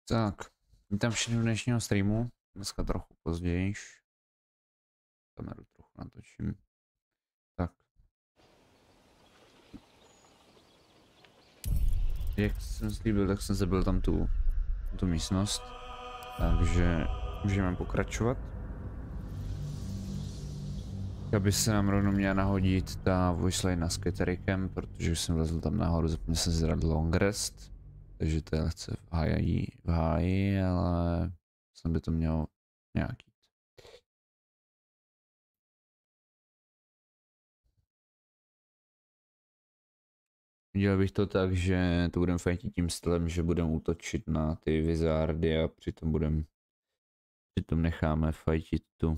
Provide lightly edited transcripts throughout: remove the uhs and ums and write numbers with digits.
Tak, vítám všechny dnešního streamu, dneska trochu později. Kameru trochu natočím. Tak. Jak jsem slíbil, tak jsem zabil tam tu místnost. Takže můžeme pokračovat. Aby se nám rovnou měla nahodit ta voice line s Ketherikem, protože jsem vlezl tam nahoru, zapomněl jsem si dát long rest. Takže to je lehce v háji, ale jsem by to měl nějaký. Udělal bych to tak, že to budeme fightit tím stylem, že budeme útočit na ty wizardy a přitom necháme fightit tu,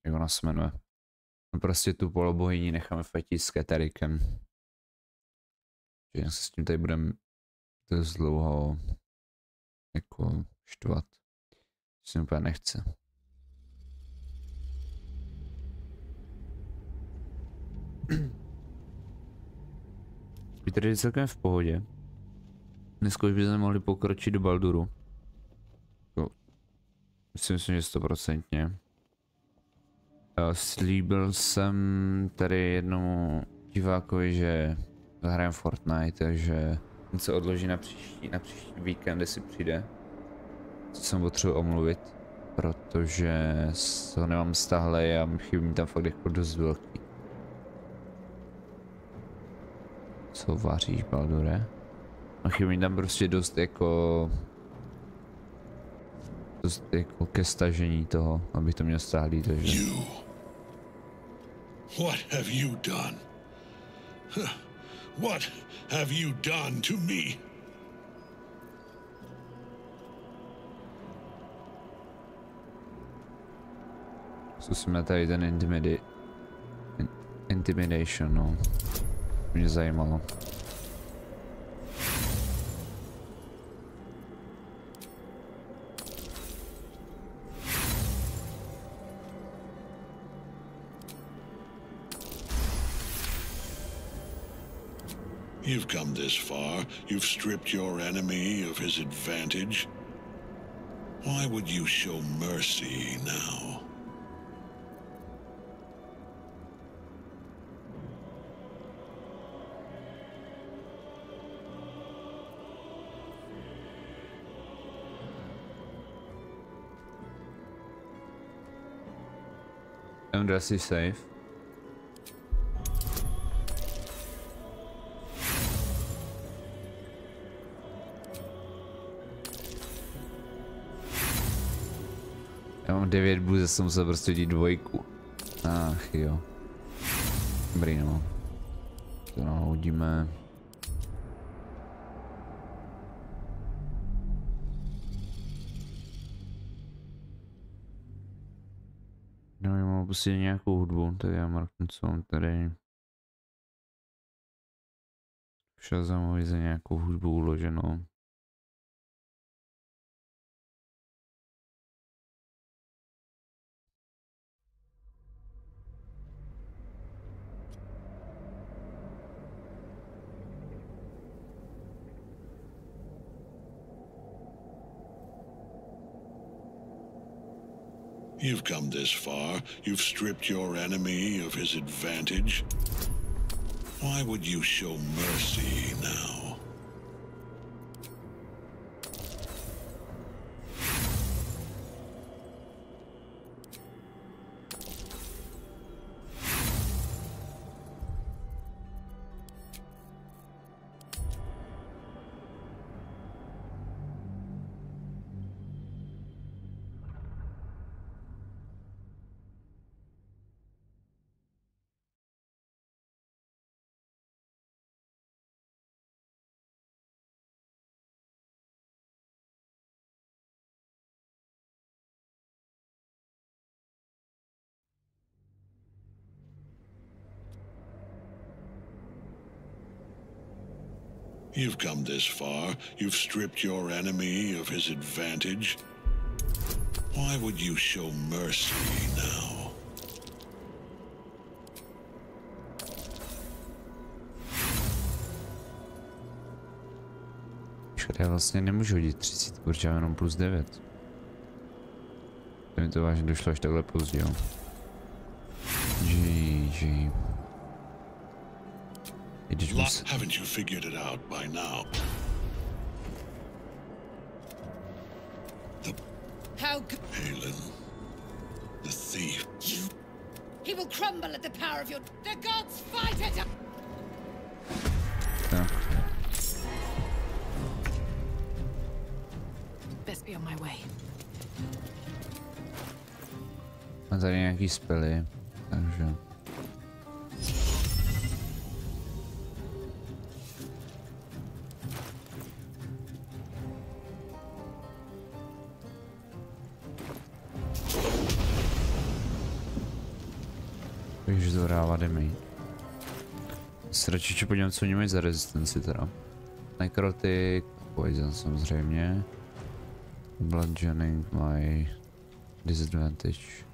jak ona se jmenuje. No prostě tu polobohyni necháme fightit s Ketherikem. Že se s tím tady budeme dost dlouho jako štvat. To se mi úplně nechce. Vítej je celkem v pohodě. Dneska už bychom mohli pokročit do Balduru. Myslím, že 100%. Slíbil jsem tady jednomu divákovi, že zahrajeme Fortnite, takže on se odloží na příští víkend, kdy si přijde. Co jsem potřeboval omluvit, protože ho nemám stáhle a chybí mi tam fakt jako dost velký. Co vaříš, Baldure? A chybí mi tam prostě dost jako ke stažení toho, abych to měl stáhlý, takže... What have you done? What have you done to me? Zkusíme tady ten intimidation, no. Mě zajímalo. You've come this far. You've stripped your enemy of his advantage. Why would you show mercy now? Dress is safe. Já mám 9 bů, zase musel prostě dít dvojku. Ach jo. Dobrý, no. To nahodíme. No, já mám prostě nějakou hudbu, tak já marknu, co mám tady. Však za nějakou hudbu uloženou. You've come this far. You've stripped your enemy of his advantage. Why would you show mercy now? You've come this far. You've stripped your enemy of his advantage. Why would you show mercy now? Počkat, já vlastně nemůžu hodit 30, protože mám jenom plus 9. To mi to vážně došlo až takhle pozdě, jo. GG. Haven't you figured it out by now? Halen, the thief. He will crumble at the power of your... The gods fight it! Tak. Best be on my way. Mám tady nějaký spely, takže... Takže to dává demy. Se radši podívám, co oni mají za rezistenci teda. Necrotic, poison samozřejmě. Bludgeoning mají disadvantage.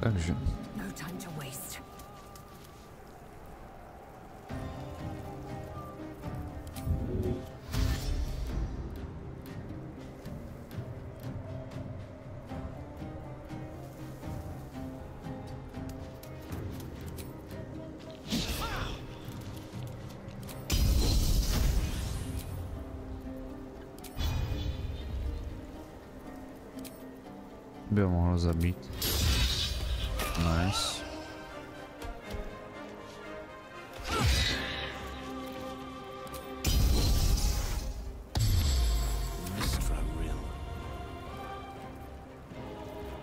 Takže. By ho mohlo zabít. Nice.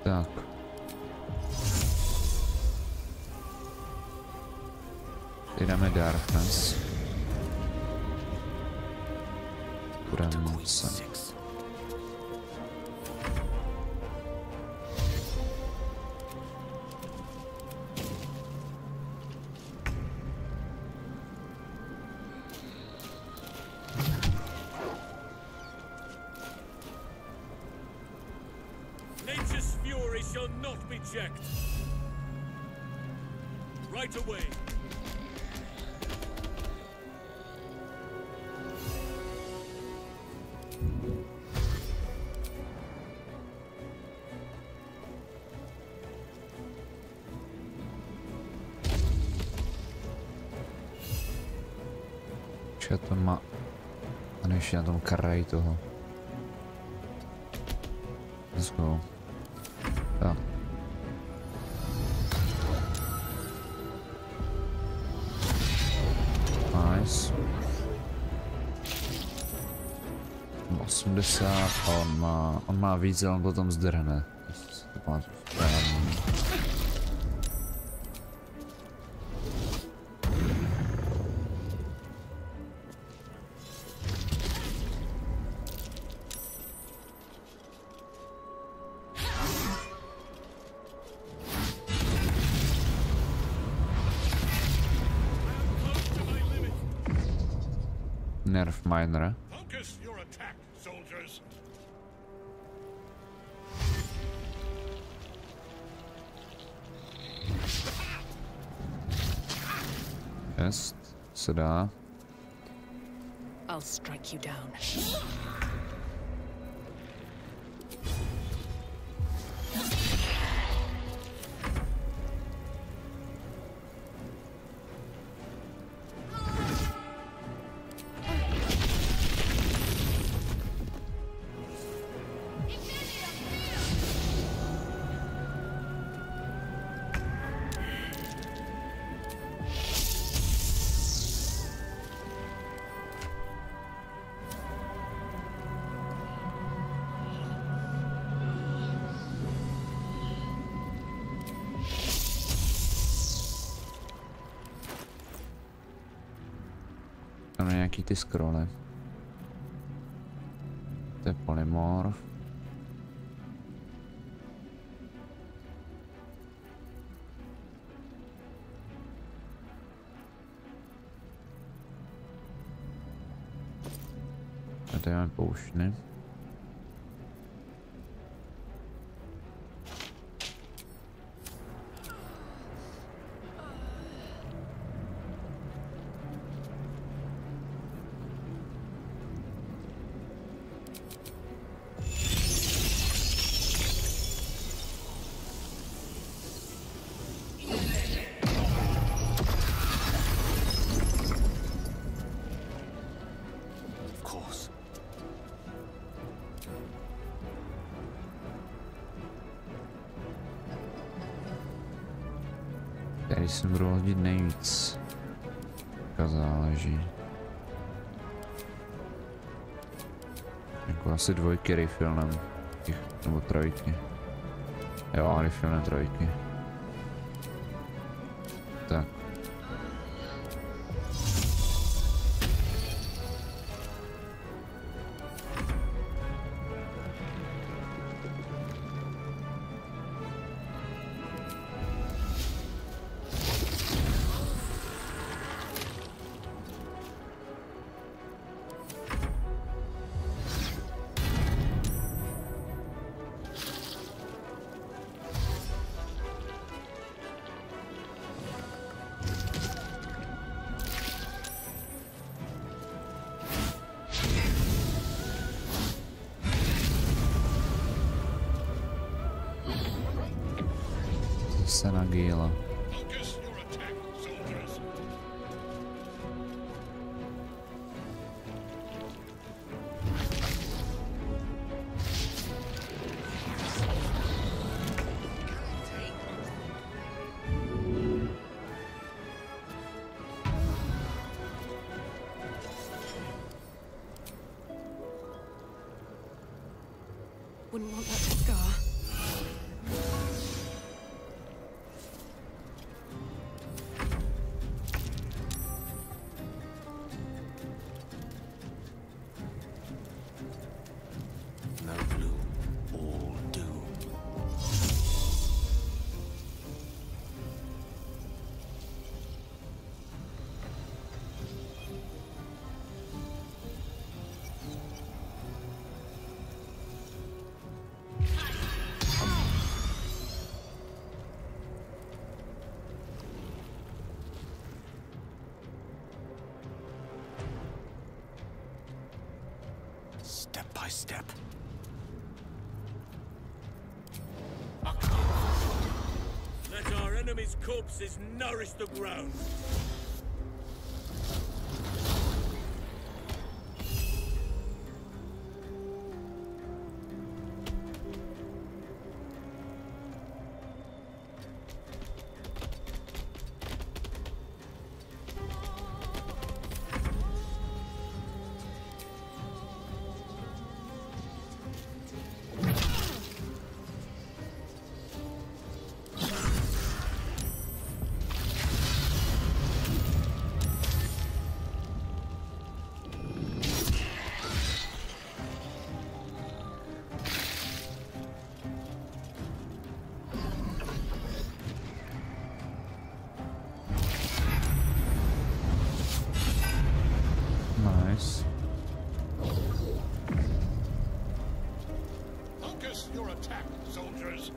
Tak. Teď dáme Darkness. Budeme se. Right away. Že to má... A než na tom kraji toho. Let's go. Tak. Nice. 80 a on má víc, ale on potom zdrhne. Nerf miner. Focus your attack, soldiers. Jest, se dá. I'll strike you down. Tam je nějaký ty scrolle. To je polymorf. A tady máme pouštny. Tady se budu hodit nejvíc. To záleží. Jako asi dvojky rifilnem. Nebo trojky. Jo, rifilnem trojky. Tak. Se na gíla. Wouldn't want that scar. Step by step. Let our enemies' corpses nourish the ground. Nice. Focus your attack, soldiers.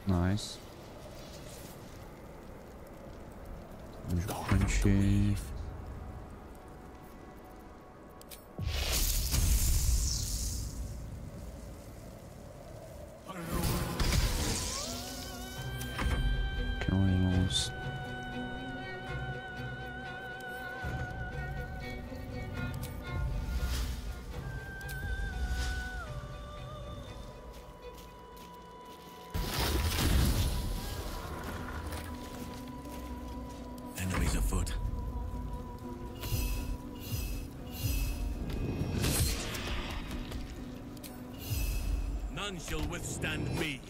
Nice. Můžu ukončit. Kills. Enemies afoot. None shall withstand me.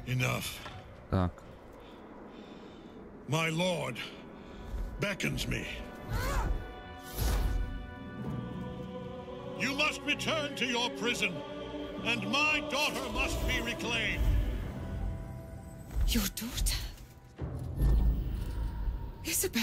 Enough. Tak. My lord beckons me. You must return to your prison, and my daughter must be reclaimed. Your daughter? Isabel.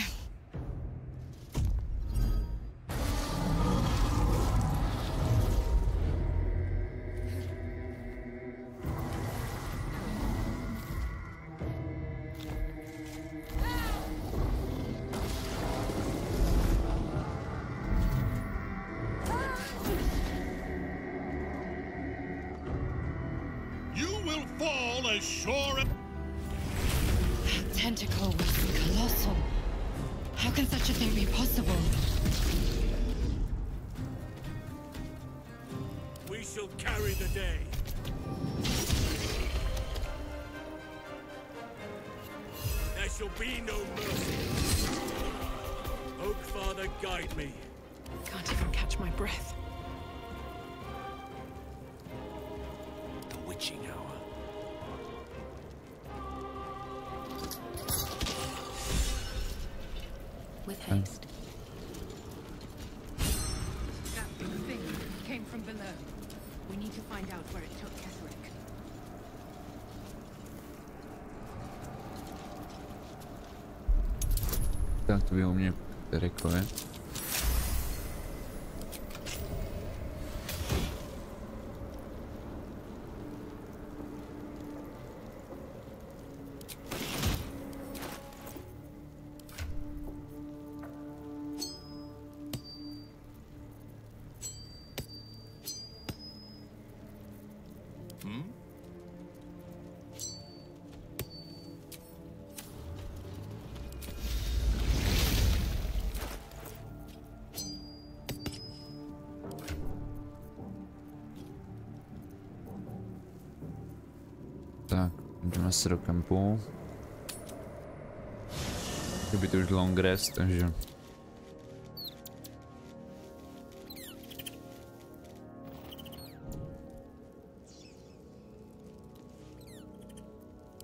You will fall as sure as... That tentacle was colossal. How can such a thing be possible? We shall carry the day. There shall be no mercy. Oak Father, guide me. Can't even catch my breath. The witching hour. With haste. That thing came from below. We need to find out where it took Ketherica. Tak to by u mě Kethericovi. Tak, jdeme se do kempu. Kdyby to už long rest, takže...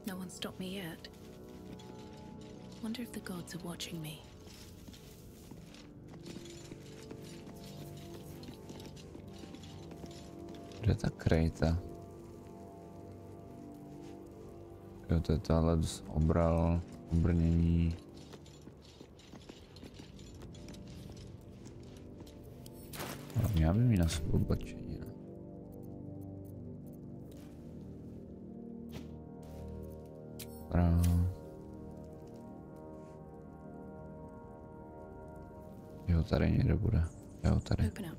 No one stopped me yet. Wonder if the gods are watching me. Kde je ta krejta? Jo, to je tahle obral, obrnění. Já bych mi na oblečení, ne? Jo, tady někde bude. Jo, tady. Open up.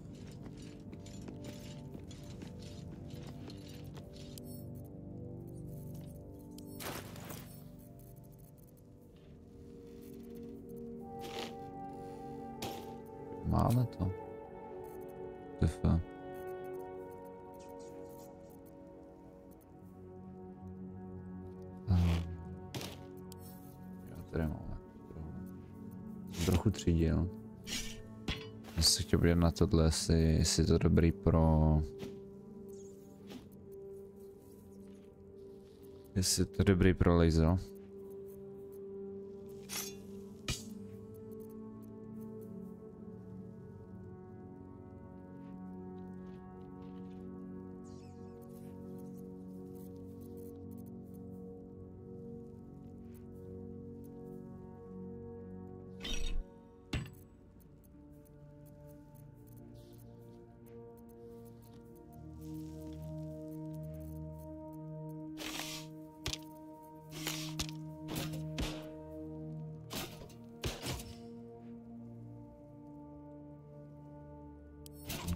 Máme to. Tyfa. Jo, tady máme. Jsem trochu třídil. Já se chtěl podívat na tohle, jestli je to dobrý pro... Jestli je to dobrý pro laser.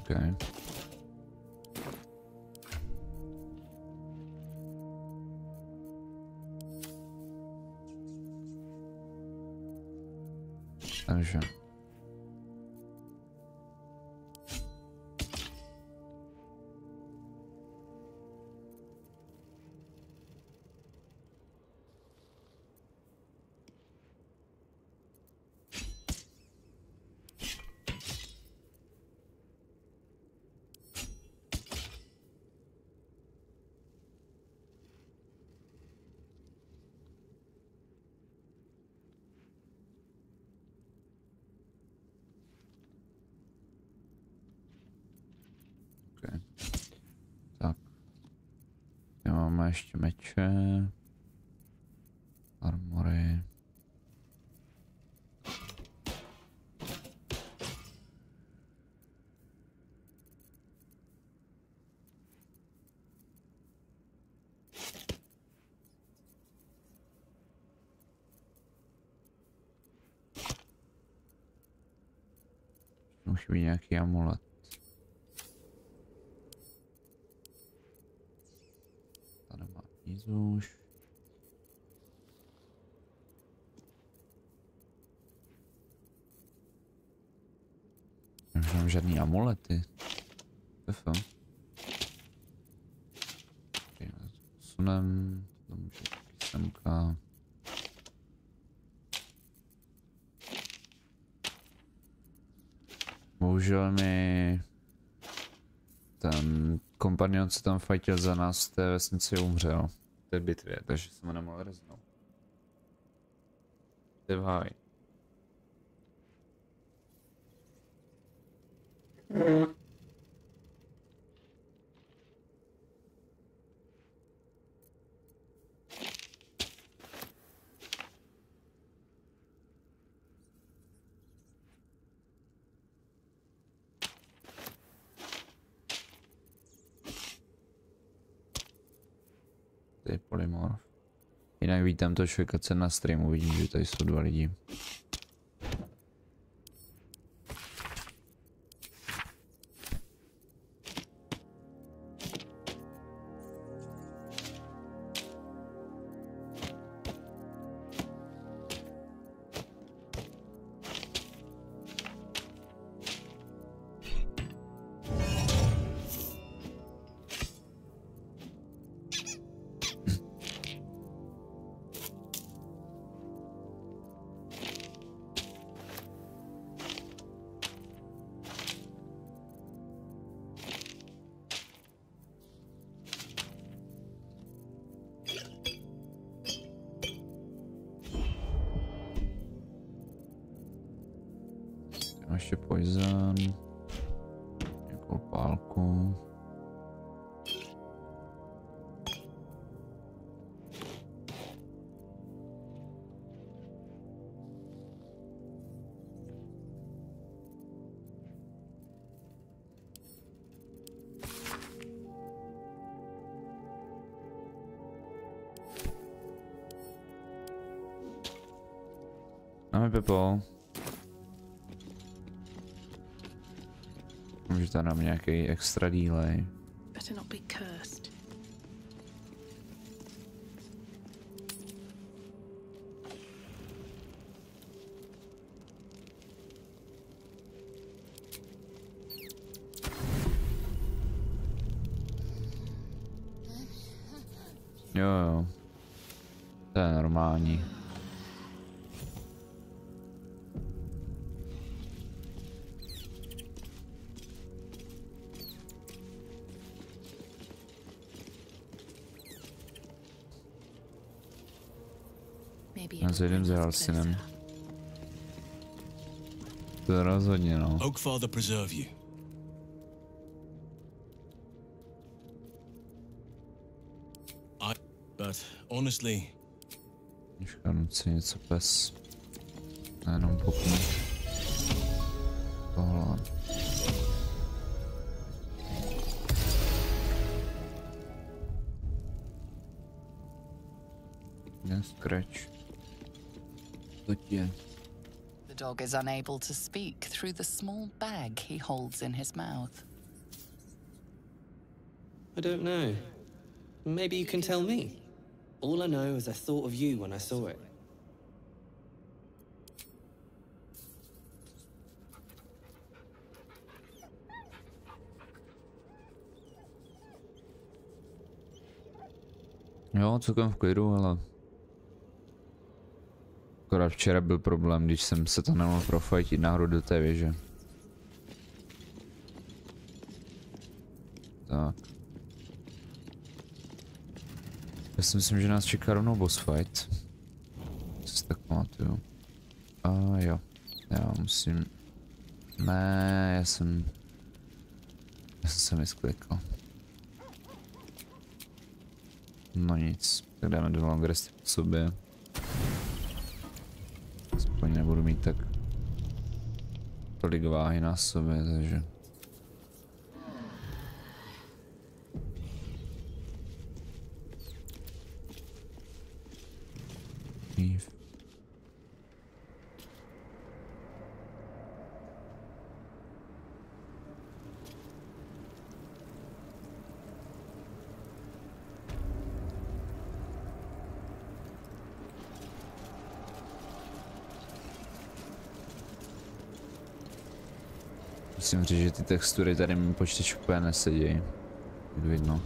Okay. Takže. Okay. Tak. Máme ještě meče. Armory. Musí být nějaký amulet. Tady má už. Nemám žádný amulety. To posunem. To může být semka. Bohužel mi ten kompanion, co tam fajtil za nás v té vesnici, umřel v té bitvě, takže jsem ho nemohl reznout. Ty v háji. Tady polymorf. Jinak vítám toho člověka, co na streamu, vidím, že tady jsou dva lidi. Ještě poison, nějakou pálku. Máme Pepo. Může tam nám nějaký extra delay. Better not be cursed. Jo. To je normální. Já zajdem za Halsinem. To rozhodně, no. Oakfather preserve you. But honestly, Škanu si něco pes. Jenom popnu. Tohle. Jen scratch. To je. The dog is unable to speak through the small bag he holds in his mouth. I don't know. Maybe you can tell me. All I know is I thought of you when I saw it. Jo, celkem v klidu, ale akorát včera byl problém, když jsem se to nemohl profajtit nahoru do té věže. Tak. Já si myslím, že nás čeká rovnou boss fight. Co si tak pamatuju. A jo. Já musím... Ne, já jsem se misklikal. No nic, tak dáme 2 long resty po sobě. Aspoň nebudu mít tak tolik váhy na sobě, takže... Musím říct, že ty textury tady mi počítač úplně nesedějí. Jak vidno.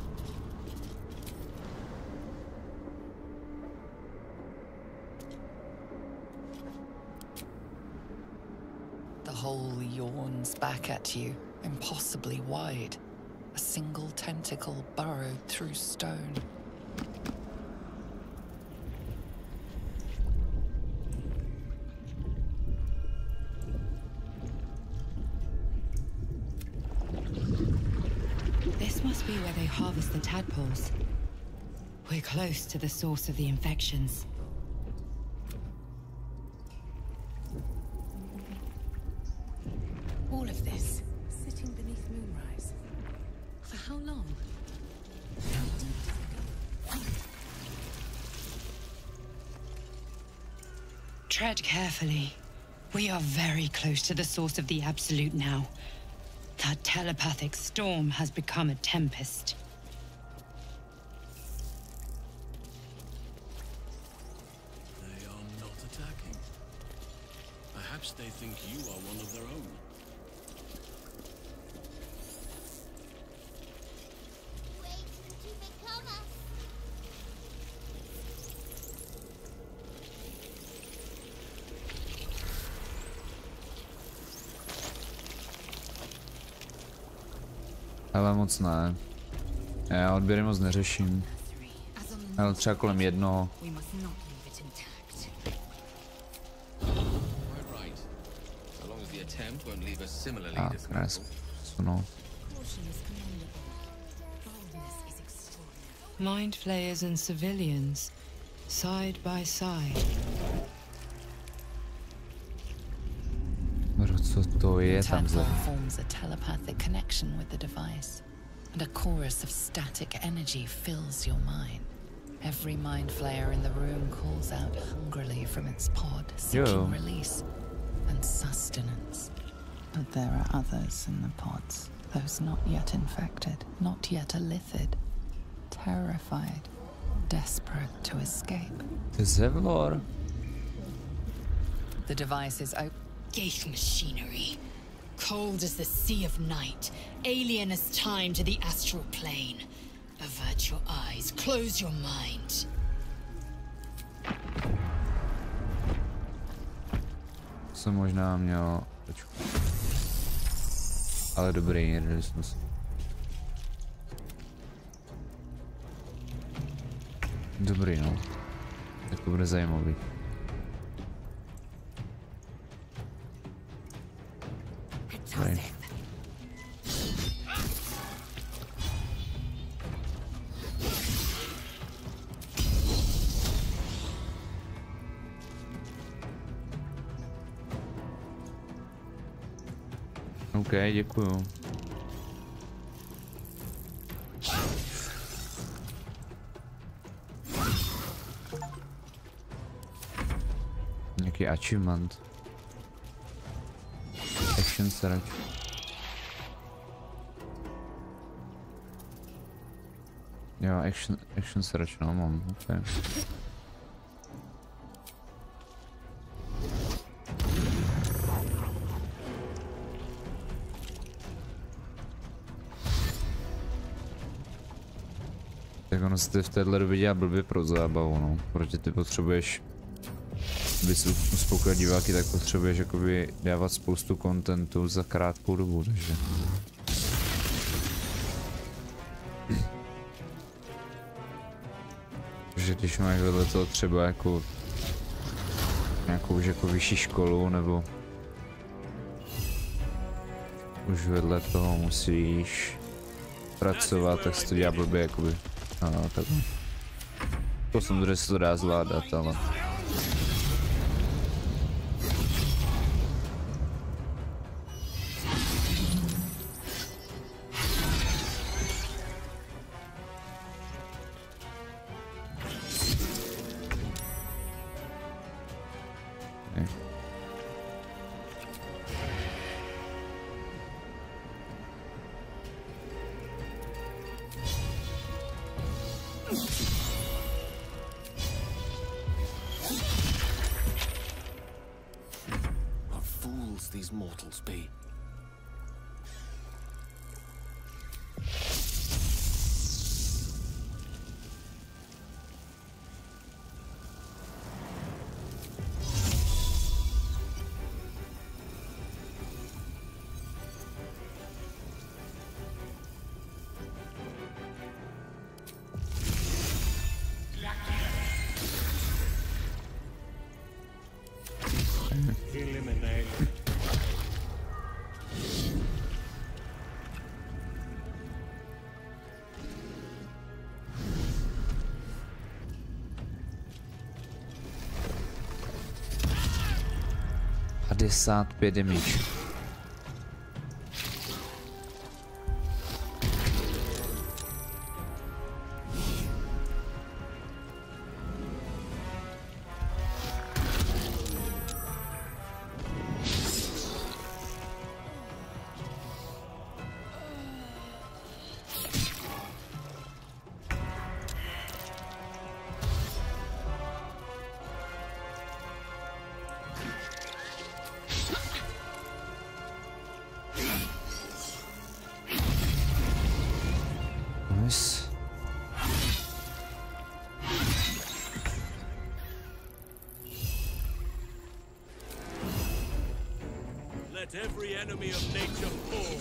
The hole yawns back at you, impossibly wide. A single tentacle burrowed through stone. Where they harvest the tadpoles. We're close to the source of the infections. All of this, sitting beneath moonrise. For how long? Tread carefully. We are very close to the source of the absolute now. That telepathic storm has become a tempest. They are not attacking. Perhaps they think you are one of their own. Wait to become us. Ale moc ne. Já odběry moc neřeším. Ale třeba kolem jednoho. Tak, ne, sunout. Mind flayers and civilians, side by side. Co to je tam za... forms a telepathic connection with the device, and a chorus of static energy fills your mind. Every mind flayer in the room calls out hungrily from its pod, seeking release and sustenance. But there are others in the pods, those not yet infected, not yet elithid, terrified, desperate to escape. The device is open. Gate machinery. Cold as the sea of night. Alien as time to the astral plane. Avert your eyes. Close your mind. Jsem možná měl... Ale dobrý, jedli jsme se. Dobrý, no. Tak to bude zajímavý. Dobrý. OK, děkuju. Nějaký achievement. Action search. Jo, action search, no mám, okay. Tak ono se v téhle době dělá blbě pro zábavu, no, protože ty potřebuješ, abys uspokojil diváky, tak potřebuješ jakoby dávat spoustu kontentu za krátkou dobu, takže. Takže když máš vedle toho třeba jako nějakou už jako vyšší školu, nebo už vedle toho musíš pracovat, tak se to dělá blbě jakoby. Tak. To samozřejmě se to dá zvládat, ale. Pět damage. Let every enemy of nature fall.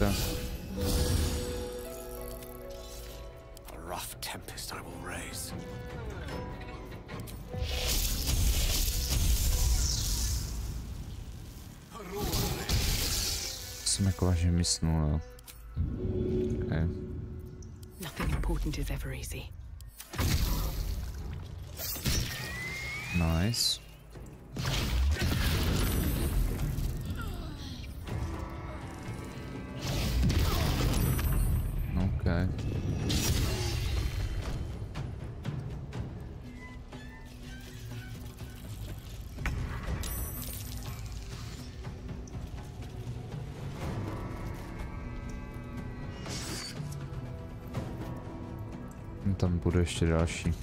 A rough tempest I will raise. Jsem jako vážně mysnul, jo. Okay. Nothing important is ever easy. Nice. Okay. Tam bude ještě další.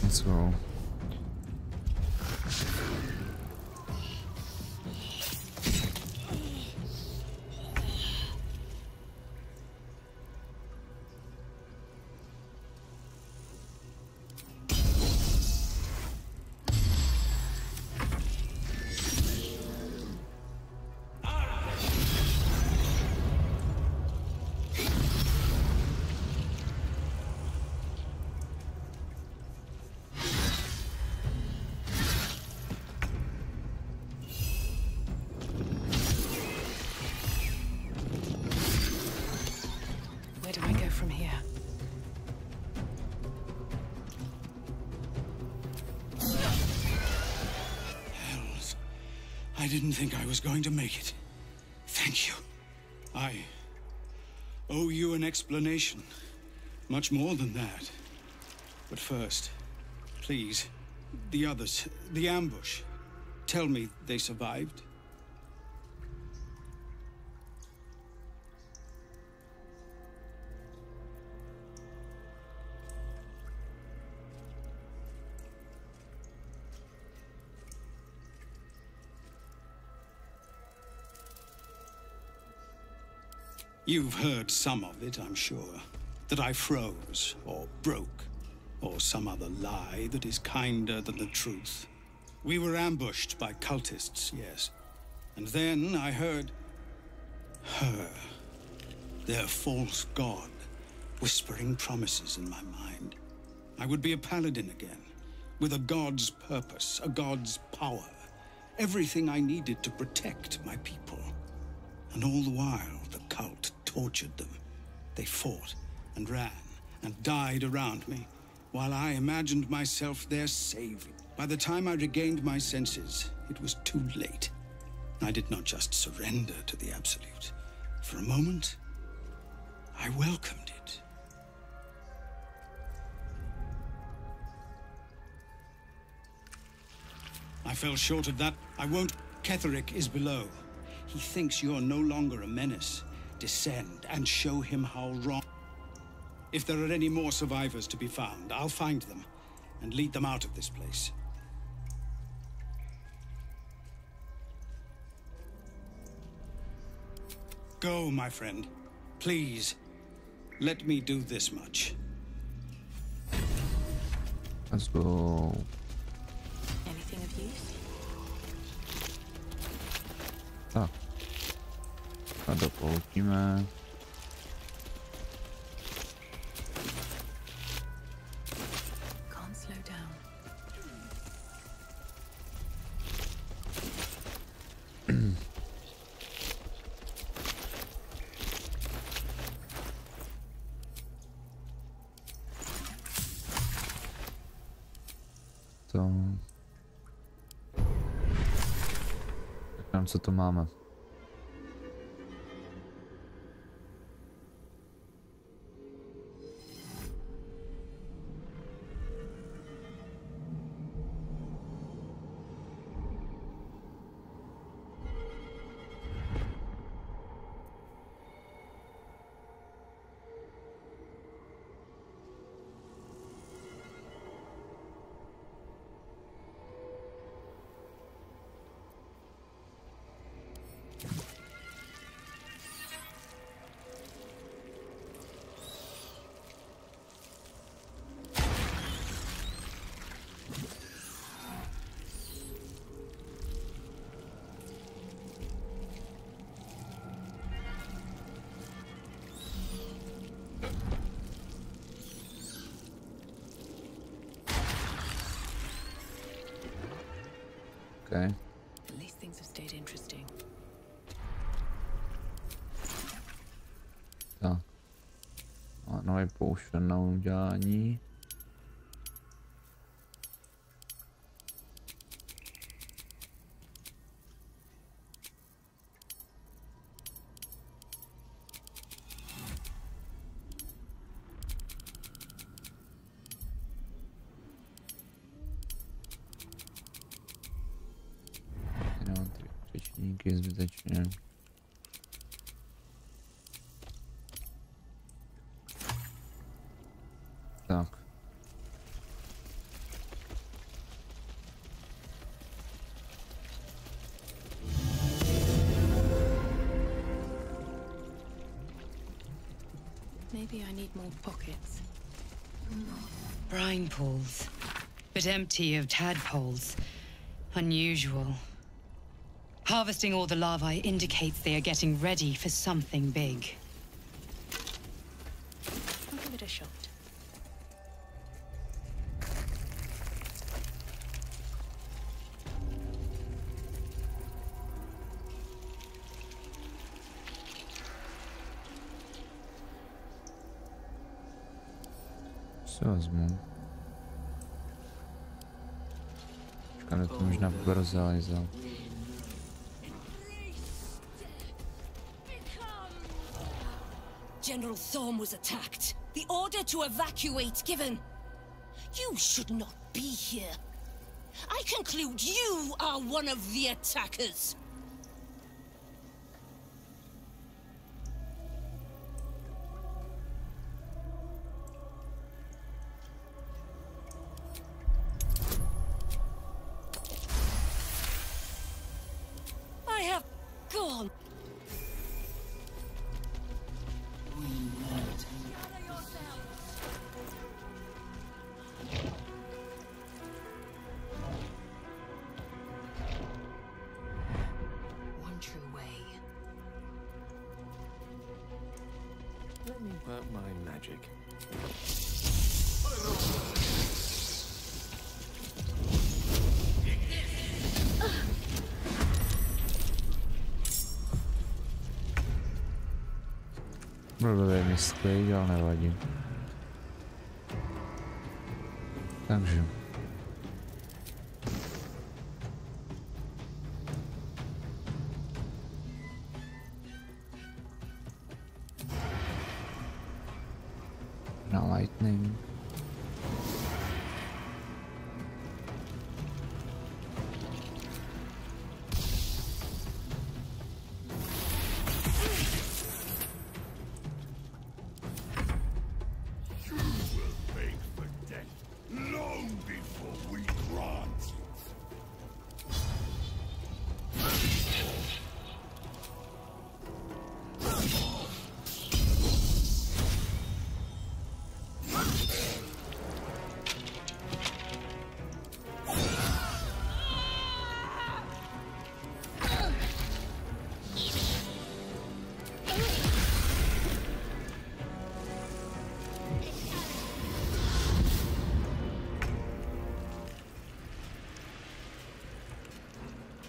So. From here. Hells. I didn't think I was going to make it. Thank you. I owe you an explanation. Much more than that. But first, please, the others, the ambush. Tell me they survived. You've heard some of it, I'm sure. That I froze, or broke, or some other lie that is kinder than the truth. We were ambushed by cultists, yes. And then I heard her, their false god, whispering promises in my mind. I would be a paladin again, with a god's purpose, a god's power. Everything I needed to protect my people. And all the while, the cult tortured them. They fought and ran and died around me, while I imagined myself their savior. By the time I regained my senses, it was too late. I did not just surrender to the Absolute. For a moment, I welcomed it. I fell short of that. I won't. Ketherica is below. He thinks you're no longer a menace. Descend and show him how wrong. If there are any more survivors to be found, I'll find them and lead them out of this place. Go, my friend. Please, let me do this much. Let's go. Anything of use? Tak. A dopoutíme. Can't slow down. To. Tak co to máme? Tak. A nový potion na udělání. Jenom 3 přečníky zbytečně. Tak. Maybe I need more pockets. Brine pools, but empty of tadpoles. Unusual. Harvesting all the larvae indicates they are getting ready for something big. I'll give it a shot. Co vezmu? Počkám, to možná brzo. General Thorn was attacked. The order to evacuate given. You should not be here. I conclude you are one of the attackers. I have gone. One true way. Let me work my magic. Blbě mi sklej, ale nevadí. Takže. Na lightning.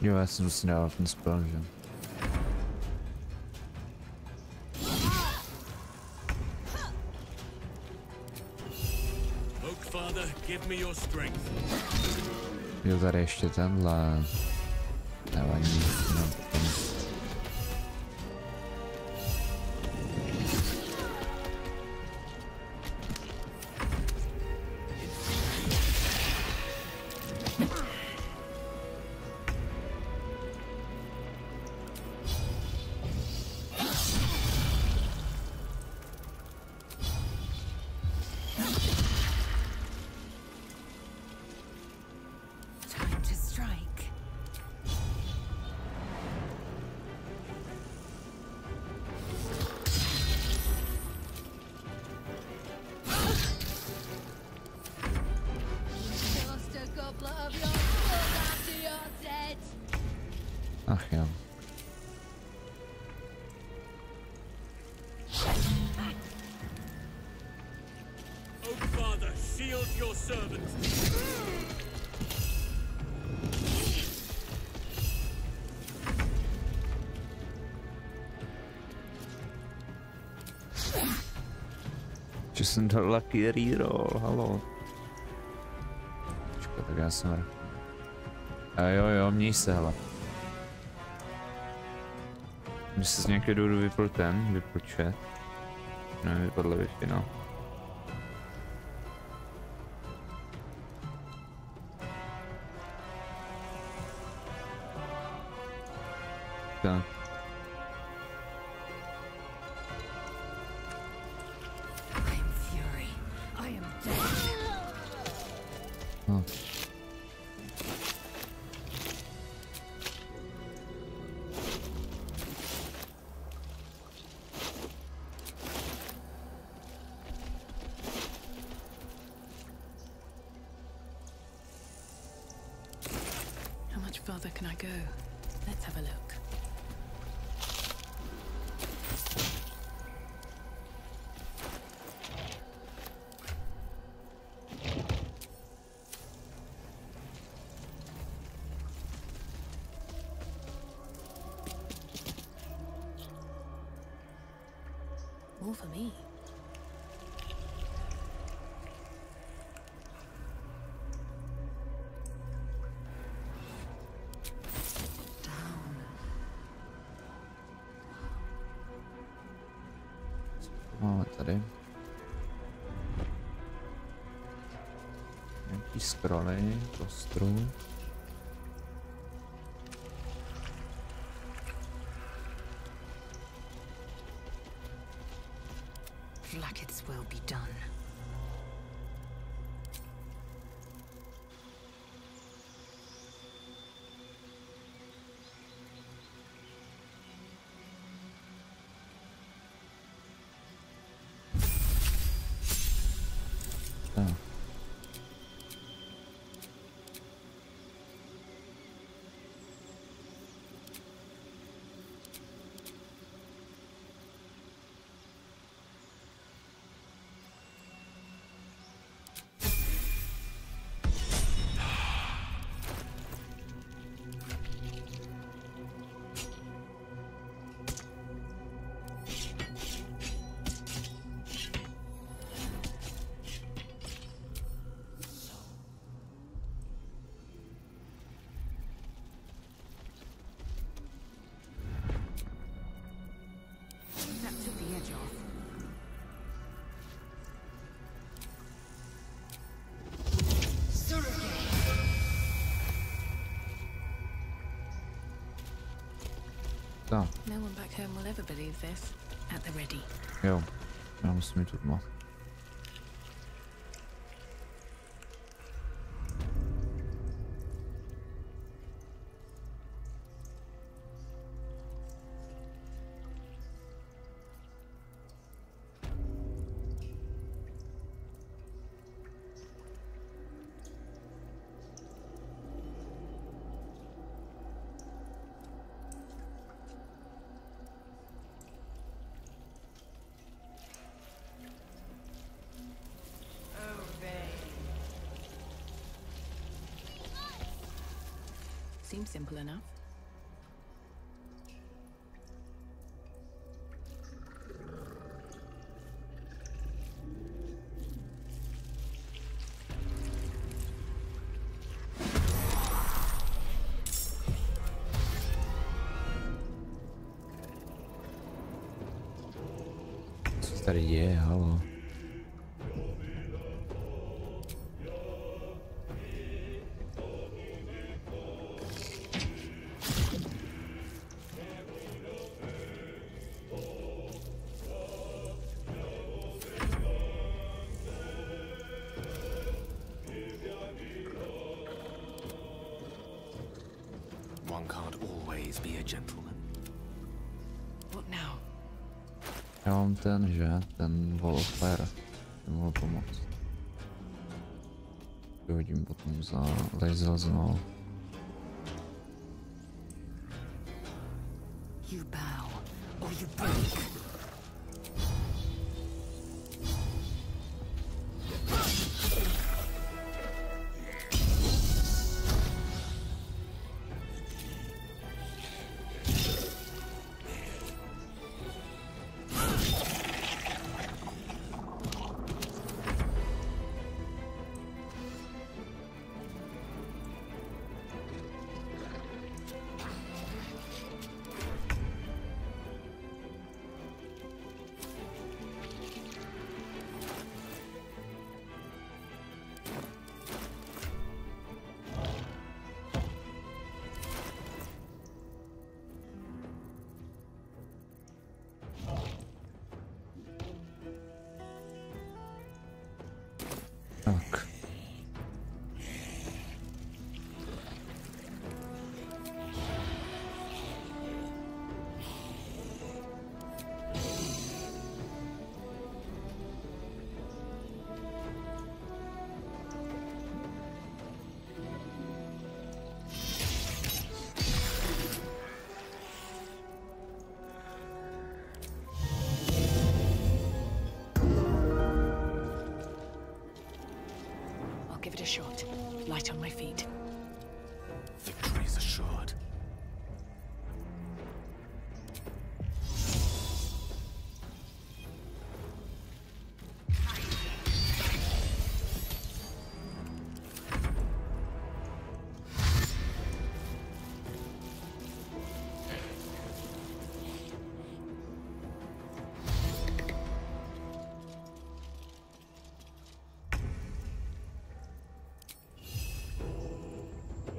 Jo, já jsem si dával ten spell, že? Jo, tady ještě tenhle. Nevadí, no. Ach jo. Že jsem dal lucky reroll, halo. Počkej, tak já jsem... A jo, měj se, hele. Mně se z nějakého důvodu vypl chat. Ne, vypadlo Wi-Fi, no. Tak. No. How much further can I go? Let's have a look. More for me. Máme tady nějaký scrolly, kostru. Like it's will be done. No one back home will ever believe this. At the ready. Jo, já musím jít tma. Seems simple enough. Co tady je, halo? Já mám ten Wall of Fire, ten mohl pomoct. Vyhodím potom za laser znovu. You bow, or you break. Tak. Give it a shot. Light on my feet. Victory is assured.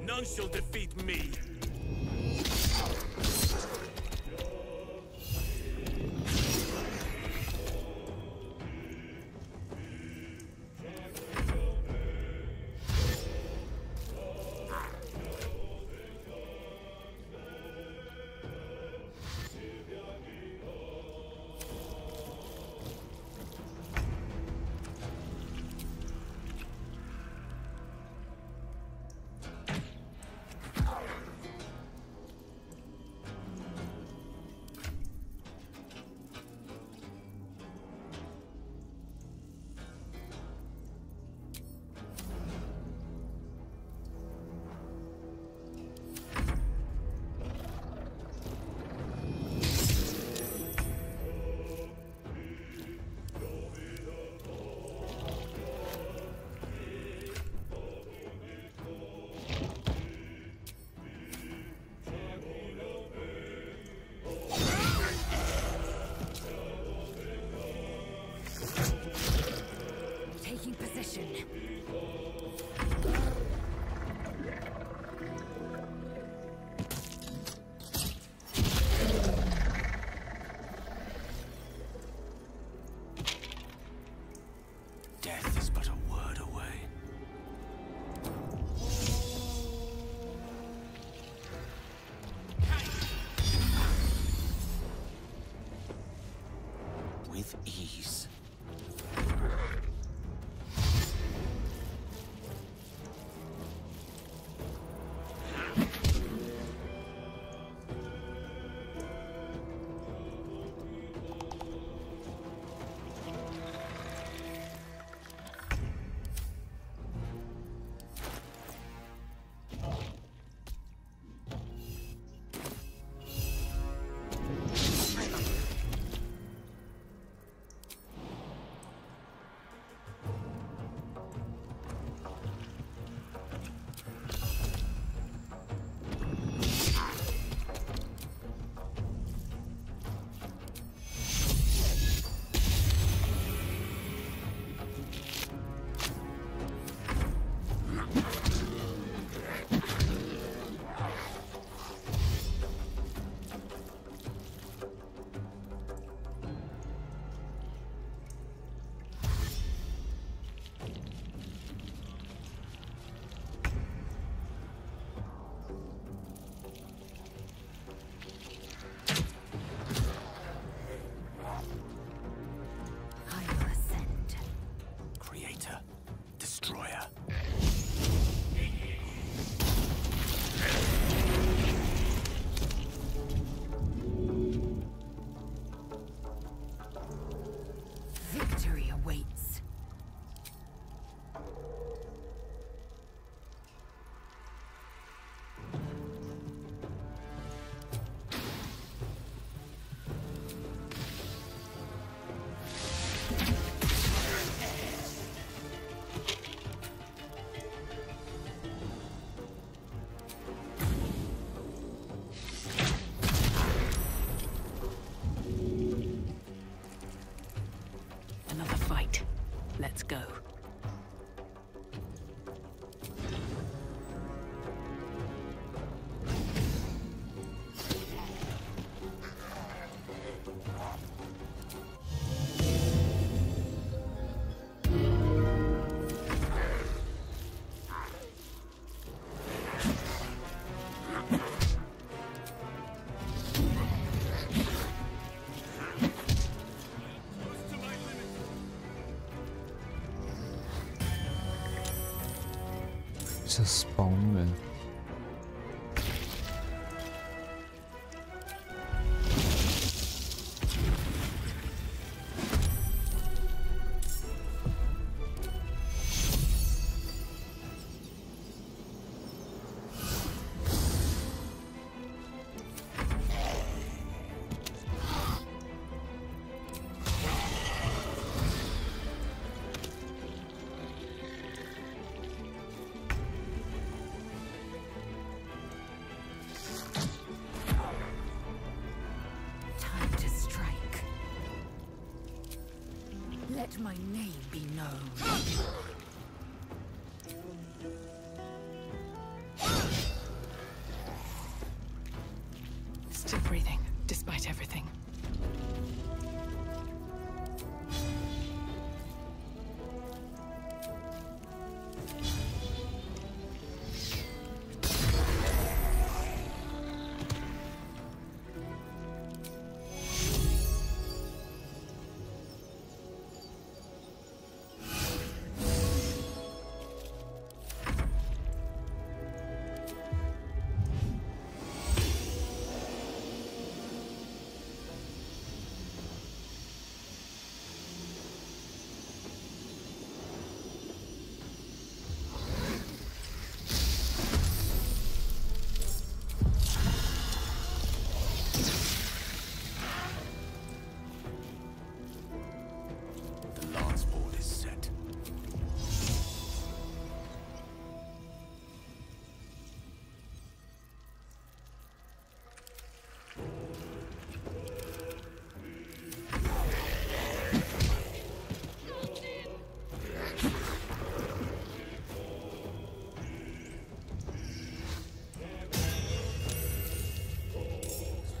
None shall defeat me. Death is but a word away. With ease. Let's go. Se spawnuje. Let my name be known. Still breathing, despite everything.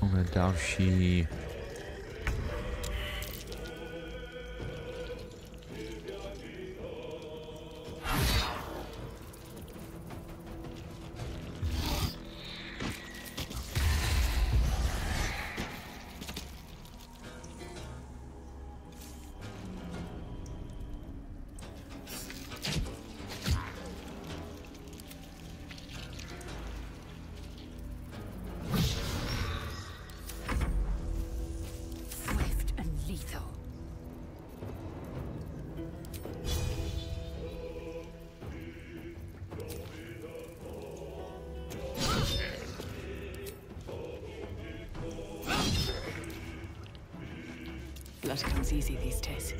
Máme další. Blood comes easy these days.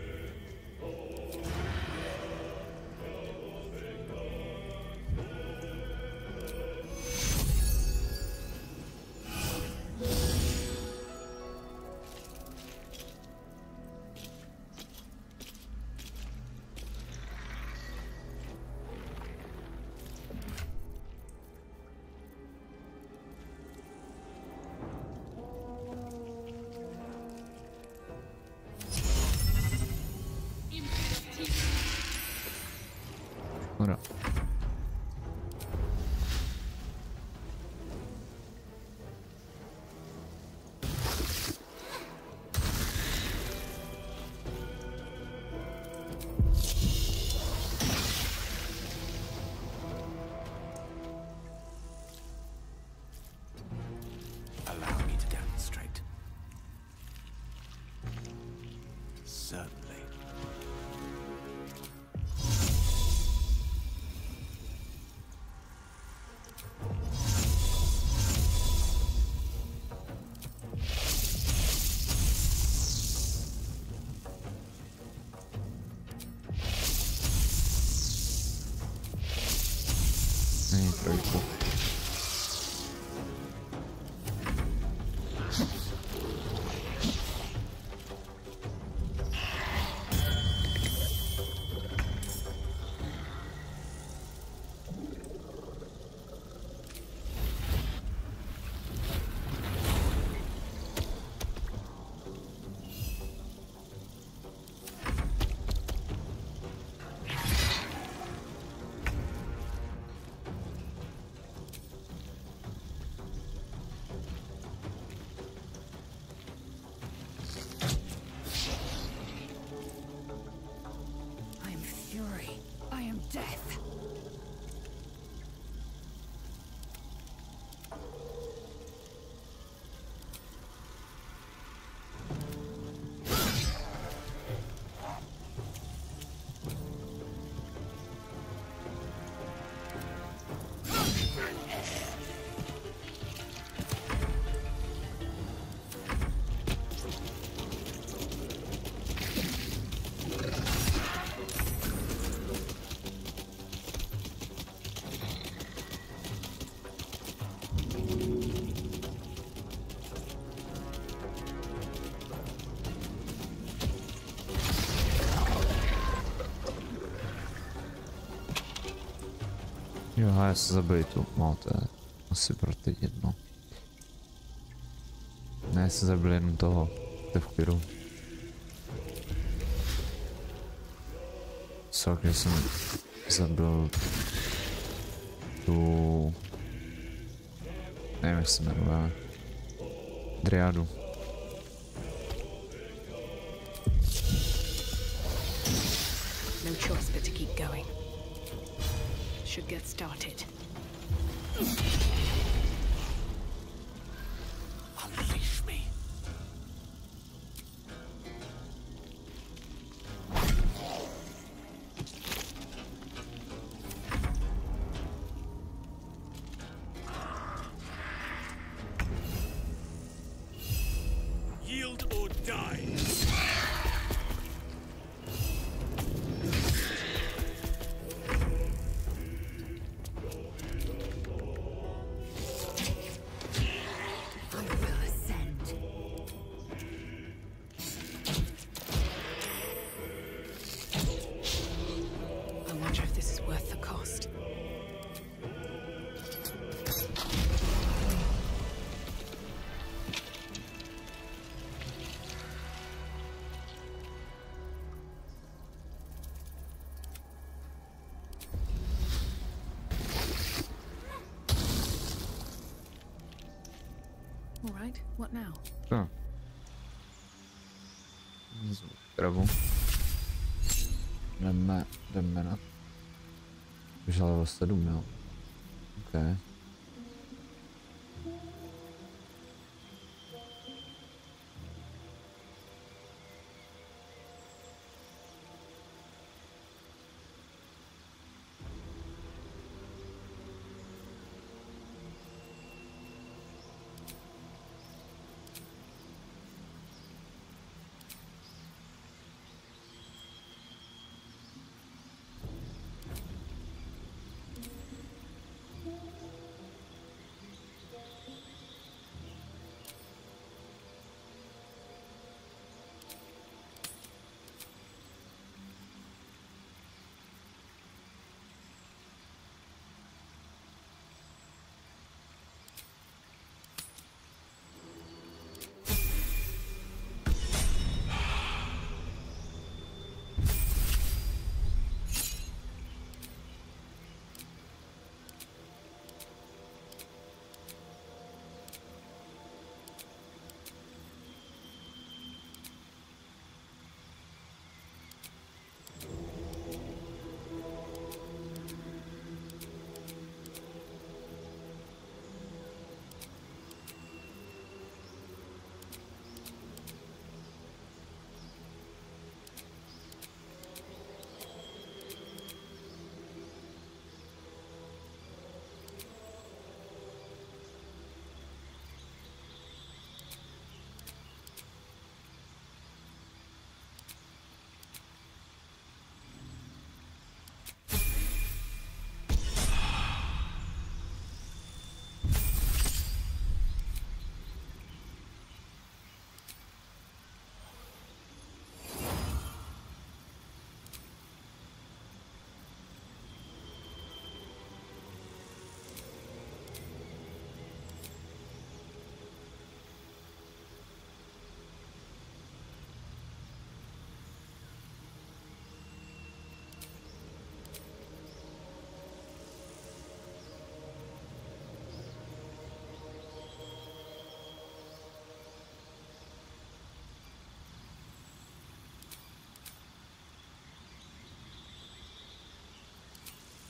Ora. Allow me to demonstrate. Certainly. Trojku. I am fury. I am death. Jo, já se zabili tu, no to je asi pro teď jedno. Ne, já se zabili jenom toho, to v klidu. Co, když jsem zabil tu... nevím, jak se jmenuje. Dryadu. No choice but to keep going. Should get started. Unleash me. Yield or die. Alright, what now? No. Travu. Jdeme na... Už level 7, jo. Okay.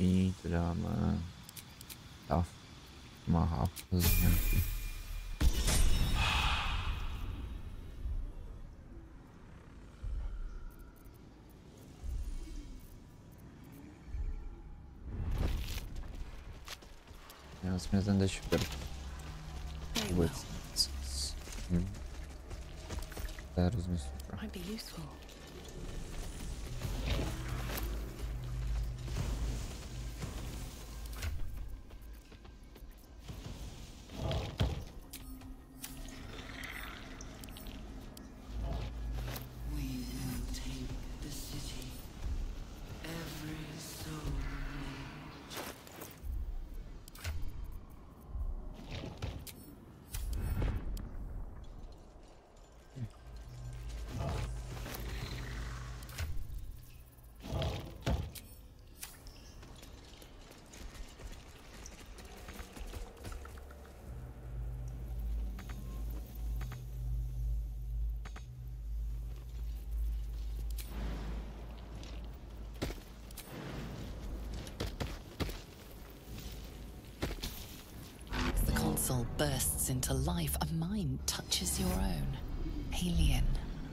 I to dáme stav, má half z nějaký. Já jsem měl ten dešper. Vůbec. To je hrozně super. vessel bursts into life, a mind touches your own. Alien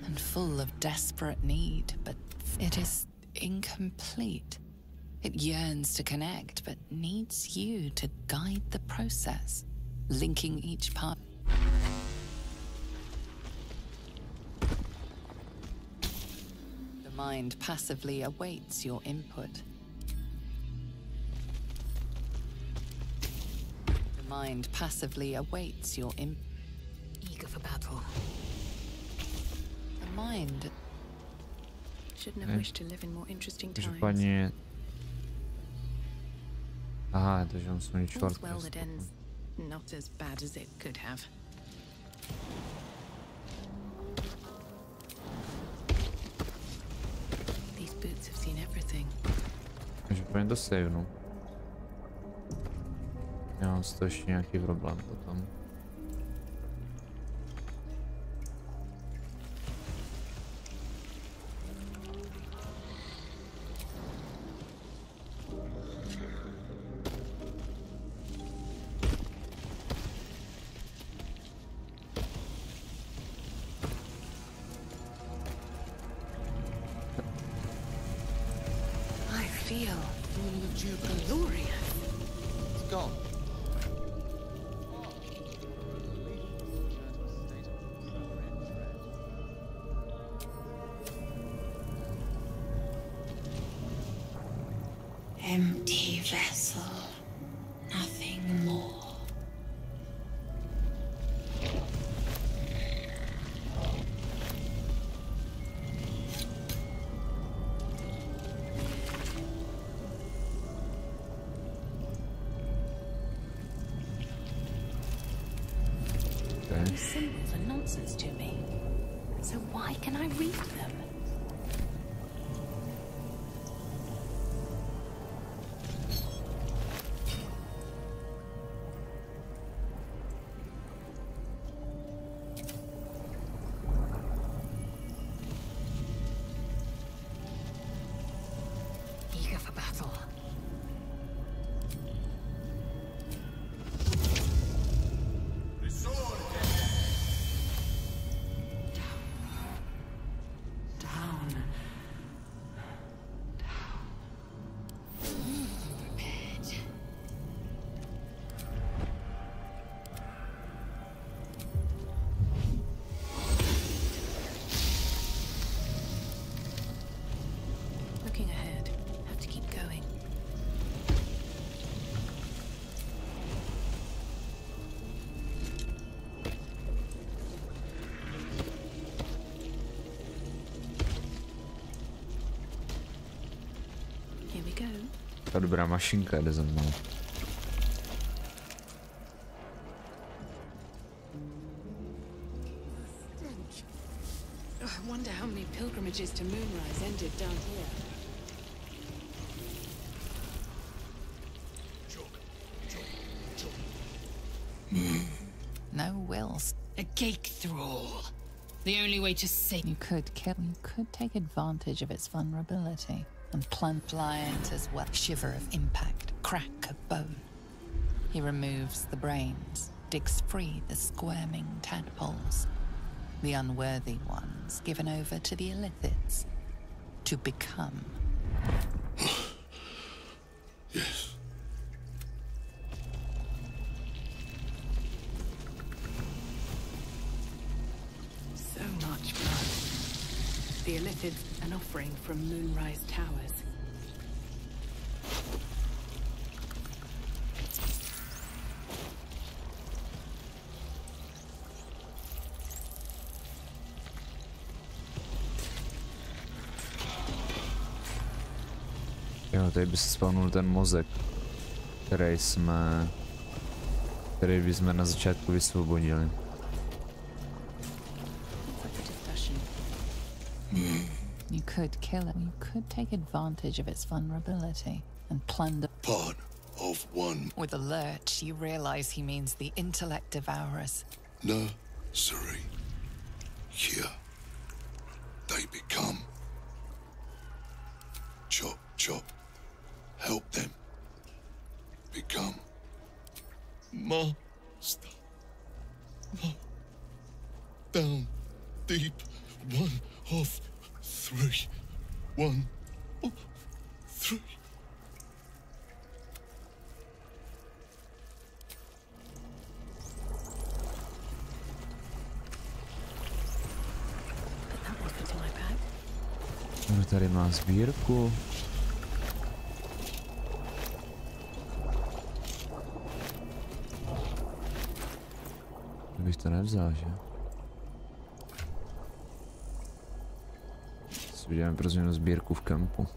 and full of desperate need, but it is incomplete. It yearns to connect, but needs you to guide the process, linking each part. The mind passively awaits your input. The mind passively awaits your input. Eager for battle. The mind shouldn't have wished to live in more interesting times. Pani... Aha, takže on jsou čtvrt. Well, it ends not as bad as it could have. These boots have seen everything. Takže pojďme to savenu. Já mám z toho ještě nějaký problém potom. Empty vessel, nothing more. These symbols are nonsense to me. So why can I read them? Eager for battle. Looking ahead. Have to keep going. Here we go. Ta dobrá mašinka jde za mnou. I wonder how many pilgrimages to Moonrise ended down here. No wills. A gate thrall. The only way to save. You could kill. You could take advantage of its vulnerability and plant pliant as well. Shiver of impact, crack of bone. He removes the brains, digs free the squirming tadpoles, the unworthy ones given over to the illithids to become. Yes. So much blood. The illithids, an offering from Moonrise Towers. Jo, tady by se spawnul ten mozek, který bychom na začátku vysvobodili. You could kill it. You could take advantage of its vulnerability and plunder. Part of one. With a lurch, you realize he means the intellect devourers. Nursery. Here. They become. Chop, chop. Help them. Become. Down, deep, 1 of 3. 1 of 3. Kdo tady má sbírku? Bych to nevzal, že? Si uděláme pro změnu sbírku v kempu.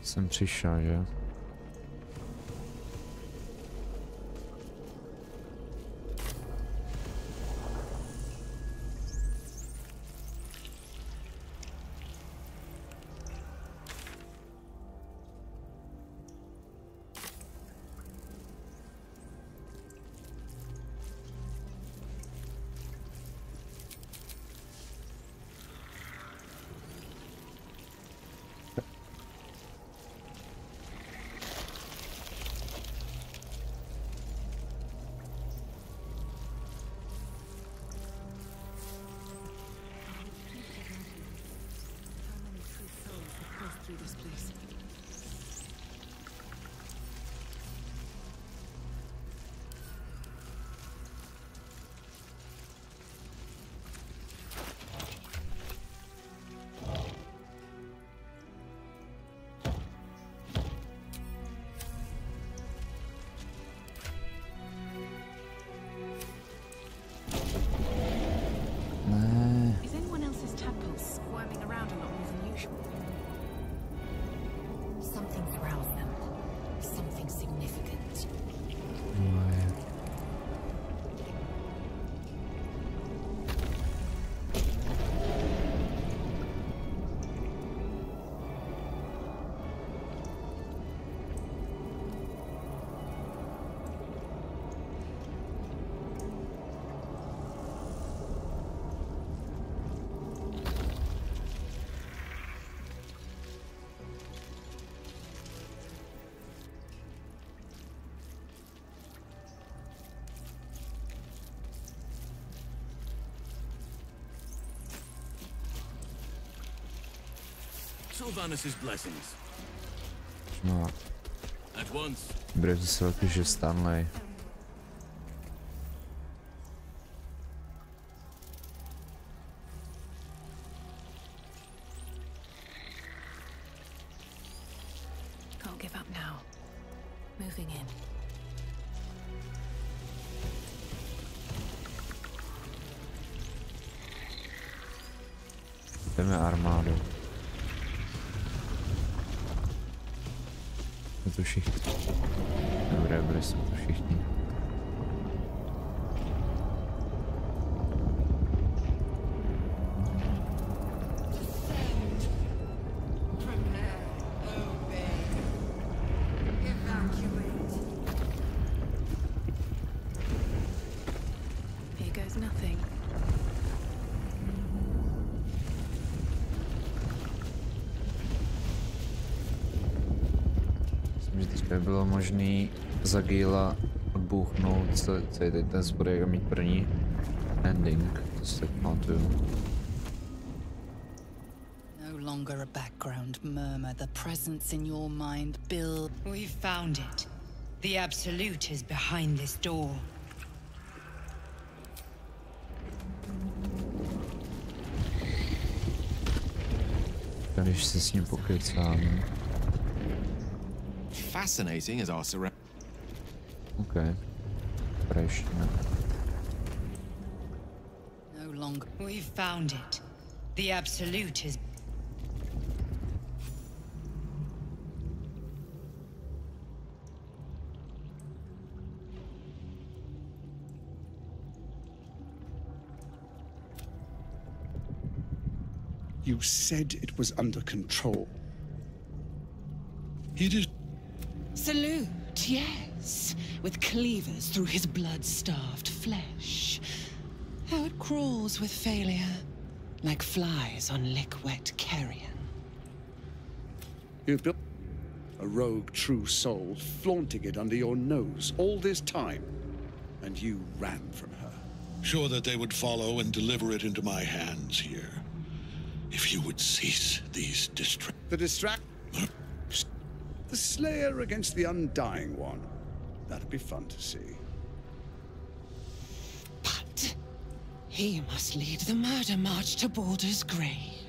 Jsem přišel, že? Sylvanus's blessings. No. At once. Bude se velký, že Stanley. Can't give up now. Moving in. Jdeme armádu. Jsme tu všichni. Dobré, jsme tu všichni. Bylo možný za Gila odbouchnout celý ten spodek a mít první ending, to si tak pamatuju. No longer a background murmur, the presence in your mind build. We've found it. The Absolute is behind this door. Když se s ním pokecám. Fascinating as our surround. OK. Prešně. No longer. We've found it. The absolute is. You said it was under control. It is. Salute, yes. With cleavers through his blood-starved flesh. How it crawls with failure. Like flies on lick-wet carrion. You've built a rogue true soul, flaunting it under your nose all this time. And you ran from her. Sure that they would follow and deliver it into my hands here. If you would cease these The Slayer against the Undying One. That'd be fun to see. But he must lead the murder march to Baldur's grave.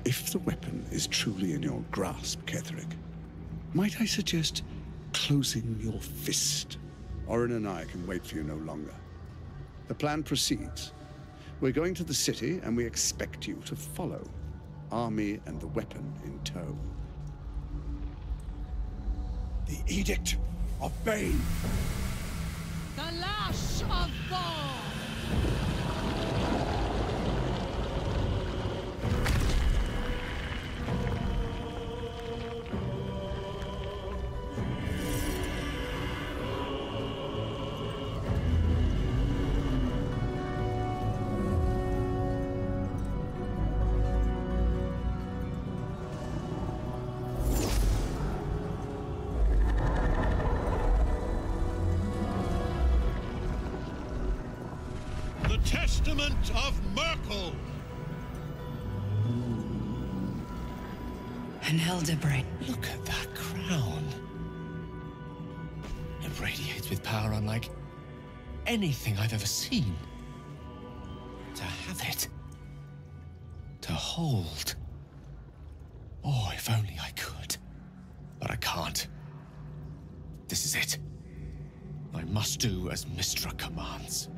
If the weapon is truly in your grasp, Ketherica, might I suggest closing your fist? Orin and I can wait for you no longer. The plan proceeds. We're going to the city, and we expect you to follow. Army and the weapon in tow. The Edict of Bane. The Lash of Thorna. Testament of Merkel. An elder brain. Look at that crown. It radiates with power unlike anything I've ever seen. To have it. To hold. Oh, if only I could. But I can't. This is it. I must do as Mystra commands.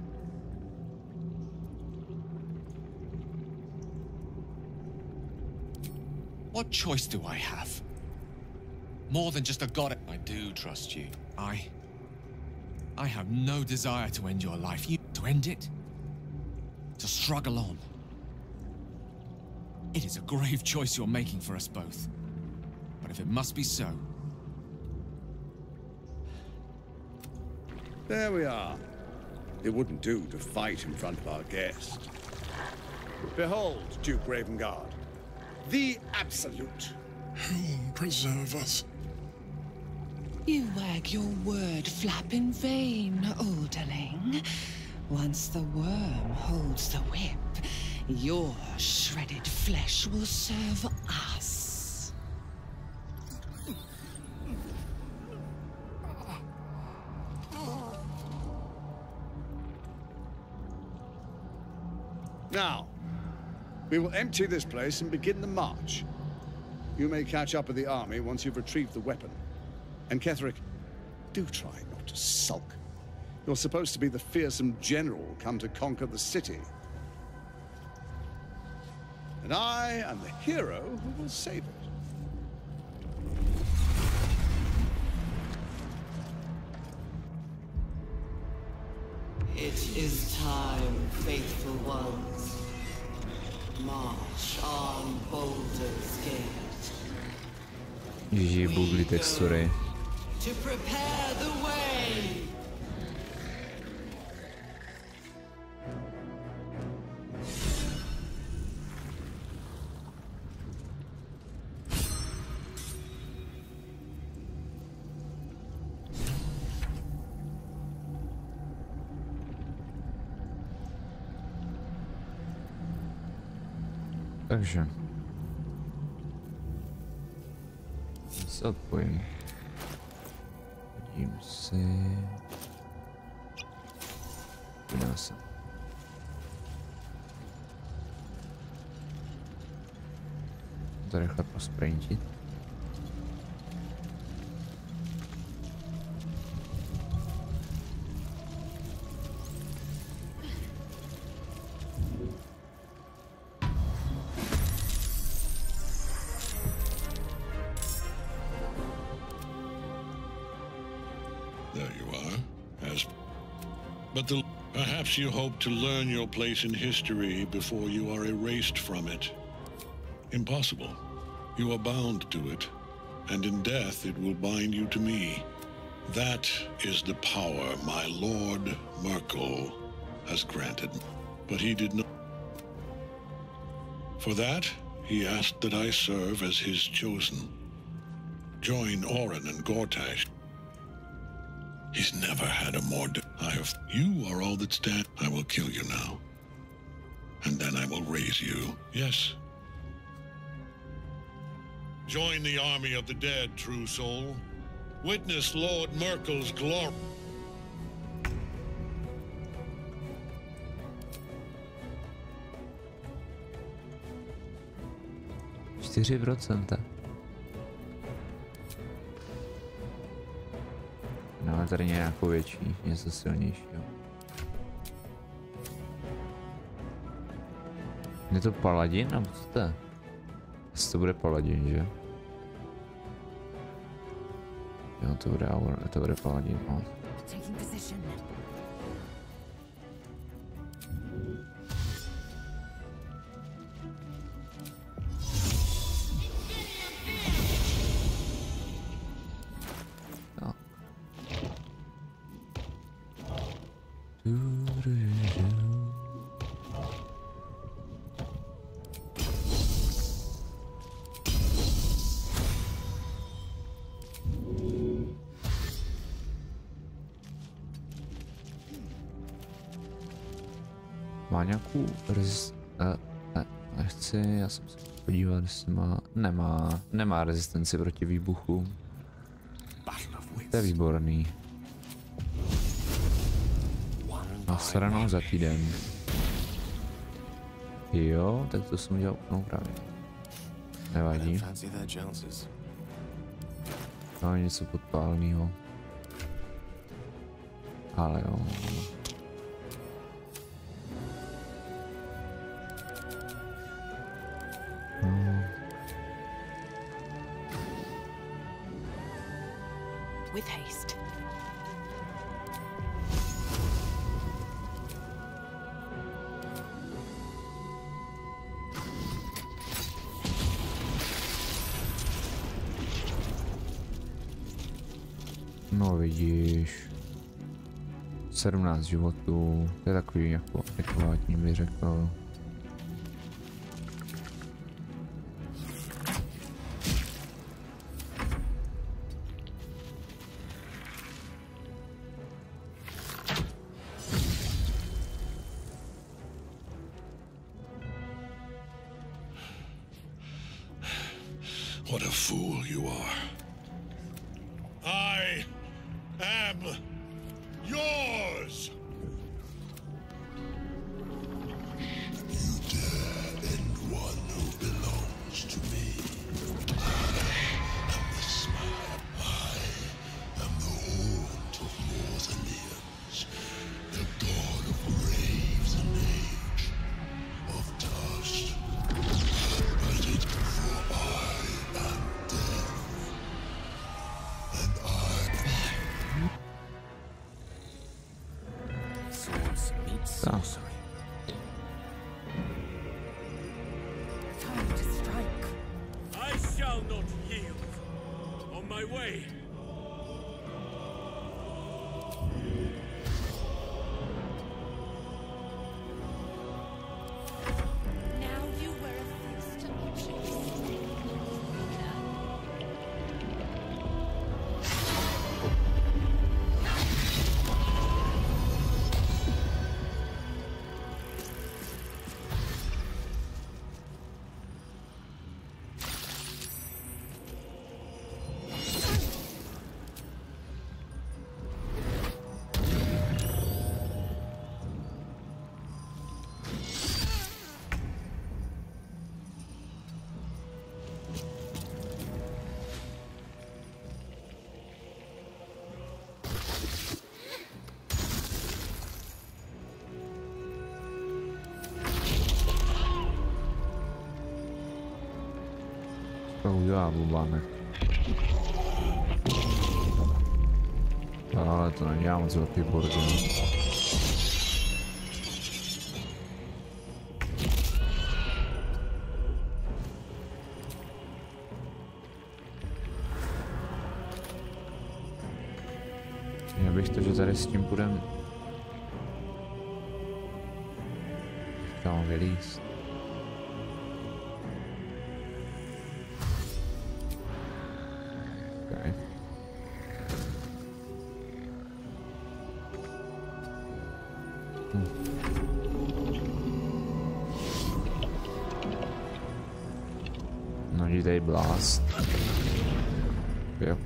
What choice do I have? More than just a god. I do trust you. I have no desire to end your life. You to end it? To struggle on. It is a grave choice you're making for us both. But if it must be so... There we are. It wouldn't do to fight in front of our guest. Behold, Duke Ravengard. The Absolute. Whom preserve us? You wag your word flap in vain, Alderling. Once the worm holds the whip, your shredded flesh will serve us. Now, we will empty this place and begin the march. You may catch up with the army once you've retrieved the weapon. And Ketherica, do try not to sulk. You're supposed to be the fearsome general come to conquer the city. And I am the hero who will save it. It is time, faithful ones. March on Baldur's Gate. Ježí, bugly textury. To prepare the way. Takže se odpojím. Hodím si. Podívám se. To rychle posprintit. Perhaps you hope to learn your place in history before you are erased from it. Impossible. You are bound to it, and in death it will bind you to me. That is the power my Lord Merkel has granted. But he did not. For that, he asked that I serve as his chosen. Join Orin and Gortash. He's never had a more... You are all that stand. I will kill you now. And then I will raise you. Yes. Join the army of the dead, true soul. Witness Lord Merkel's glory. Máme tady nějakou větší, něco silnějšího. Je to paladin, nebo co to je? Asi to bude paladin, že? Jo, to bude paladin, no. Má nějakou nechci, já jsem se podíval, jestli má, nemá rezistenci proti výbuchu. To je výborný. Má sranou za týden. Jo, tak to jsem udělal úplnou právě. Nevadí. Máme něco podpálného. Ale jo. With haste. No vidíš. 17 životů, to je takový jako adekvátní, bych řekl. What a fool you are. I am yours! You dare end one who belongs to me. I am the smile. I am the haunt of Mausoleums, the god of graves and age, of dust. But it for I am death. And Swords meet sorcery. Time to strike. I shall not yield. On my way. Now you were a face to objects. To udělá bubánek. Ale to nedělá moc velký bordel. bych to, že tady s tím půjdem tam vylízt. Okay. No, Vítej blast. Jo.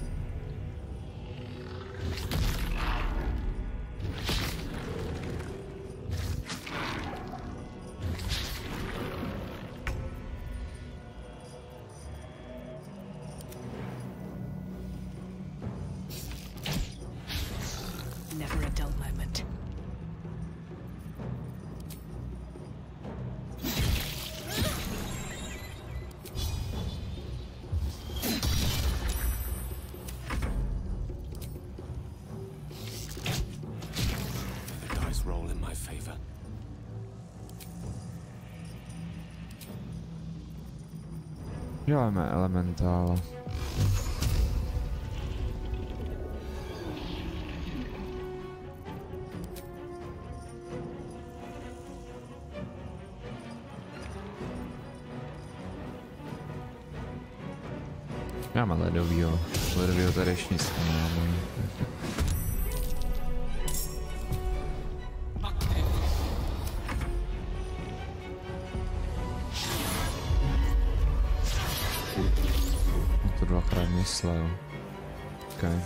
Never a dull moment. The dice roll in my favor. Děláme elementála. Máme ledovýho tady ještě nic nemáme. To dvakrát myslel. Okay.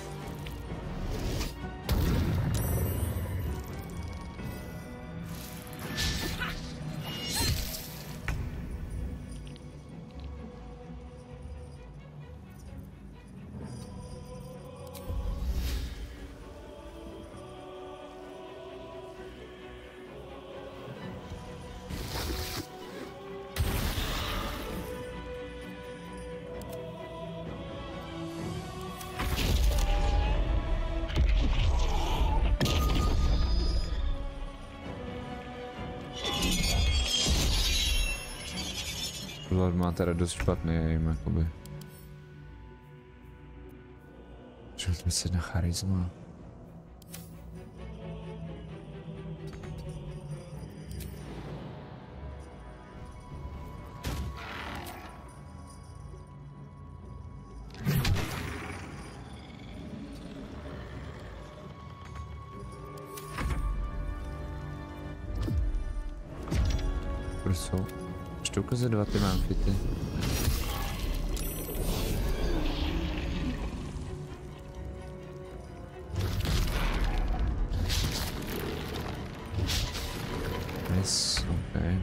Vlad má teda dost špatný aim, jakoby. Šel jsme se na charisma. Proč jsou? Ještě ukazovat ty manfity. Nice, okay.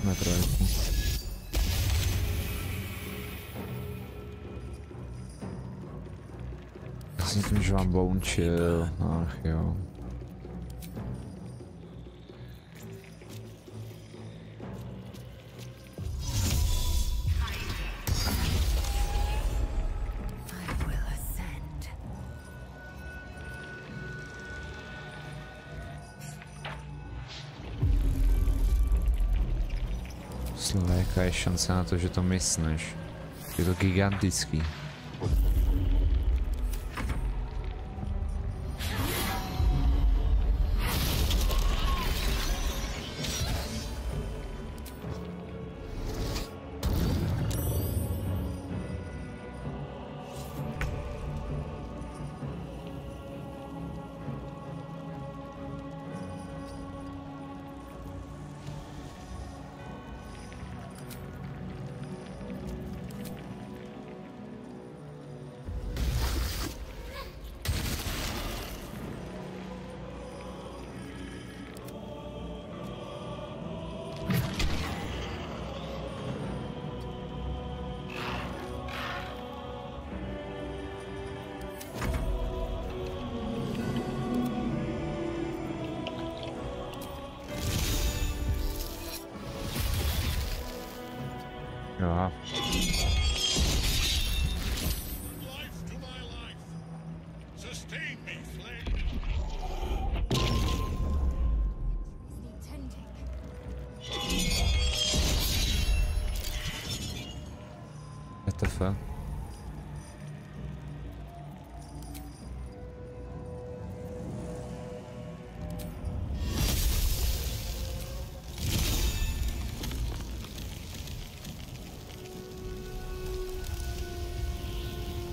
Na trojku. Já si myslím, že vám bounčil. Ach jo. Jaká je šance na to, že to mysneš? Je to gigantický. Jo. WTF?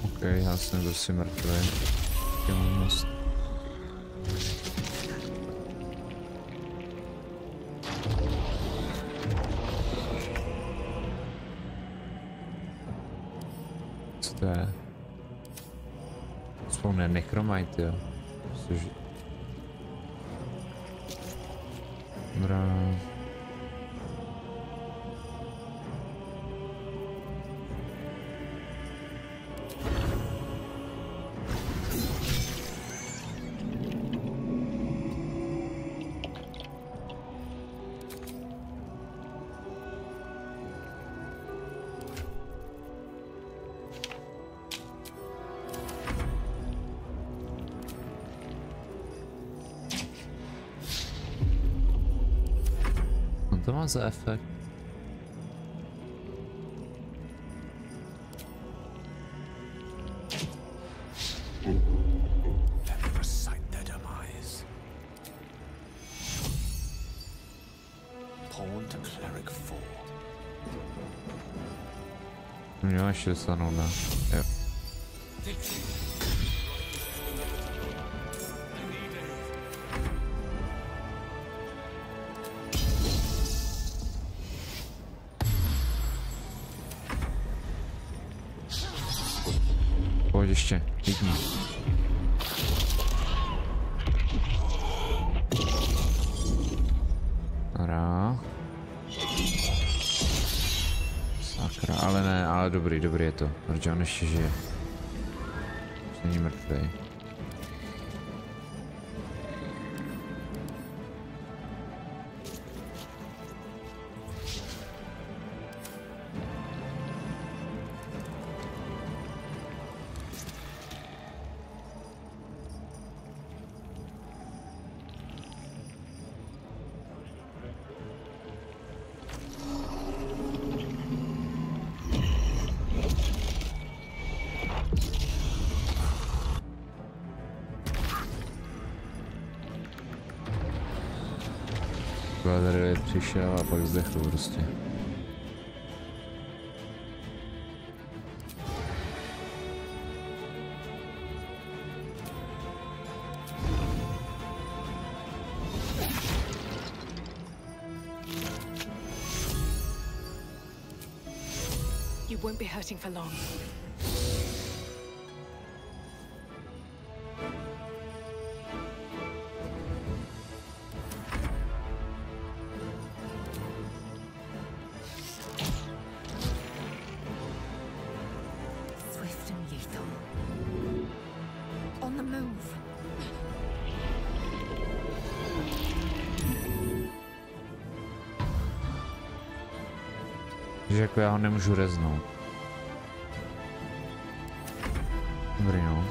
Okay, já jsem byl si mrtvý. Co to je? Spomne nechromite, jo. Což... Dobrá. To má za efekt. Jo, ještě dostanou na... Jo. Pojď ještě, vidím. Dobrá. Sakra, ale ne, ale dobrý je to. Protože on ještě žije. Už není mrtvý. Tady přišel a pak zdechl prostě. You won't be hurting for long. Že jako já ho nemůžu reznout. Dobrý no.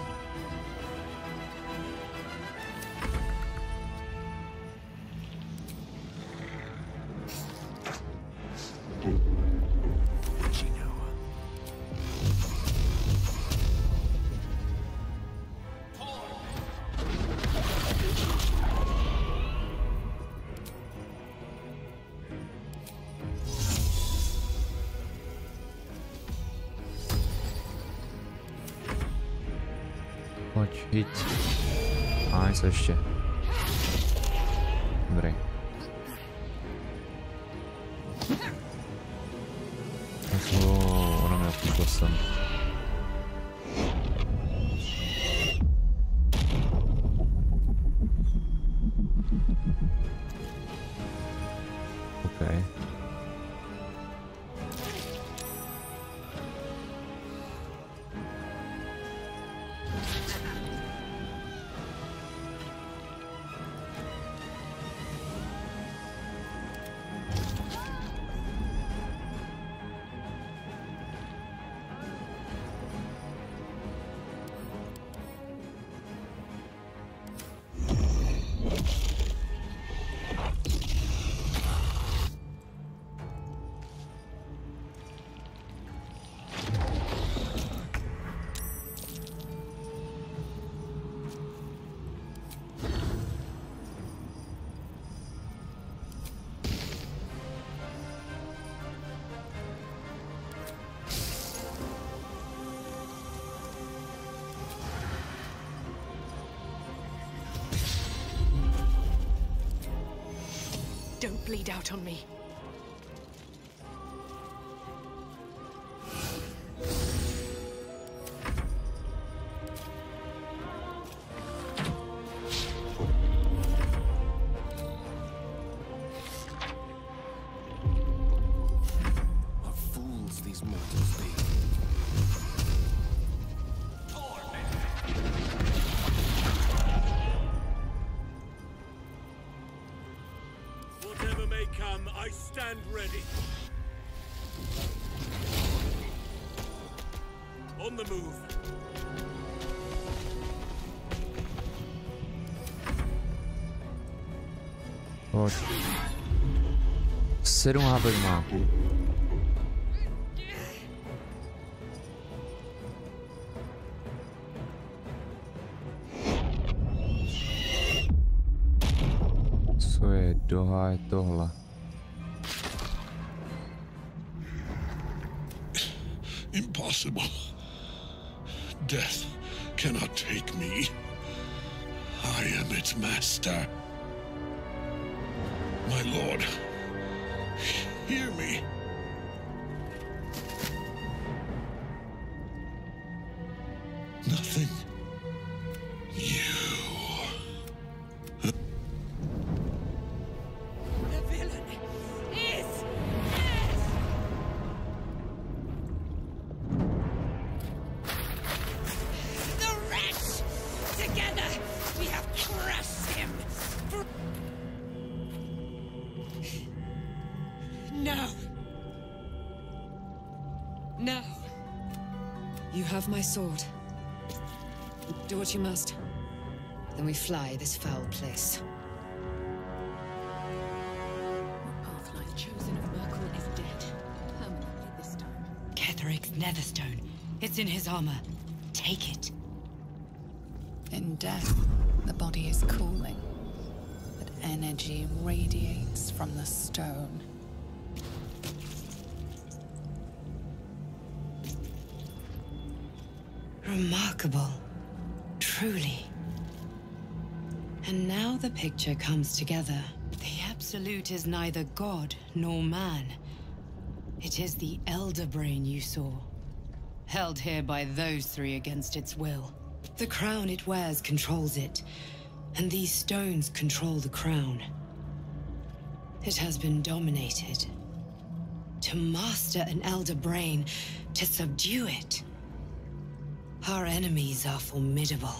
Pojď, jít. A něco ještě. Dobrý. Ona mě odpůjčila sem. Okay. Don't bleed out on me. What fools these mortals be. Whatever may come, I stand ready. On the move. Pojď. 7 hápek má. Co je doha je tohle? Impossible. Death cannot take me. I am its master. My lord, hear me. Nothing. You. The villain is the wretch! Together we have crushed him! No! No! You have my sword. Do what you must. Then we fly this foul place. The pathline chosen of Merkel is dead. Permanently this time. Ketheric's netherstone. It's in his armor. Take it. In death, the body is cooling, but energy radiates from the stone. Remarkable. Truly. And now the picture comes together. The Absolute is neither god nor man. It is the elder brain you saw. Held here by those three against its will. The crown it wears controls it, and these stones control the crown. It has been dominated. To master an elder brain, to subdue it. Our enemies are formidable.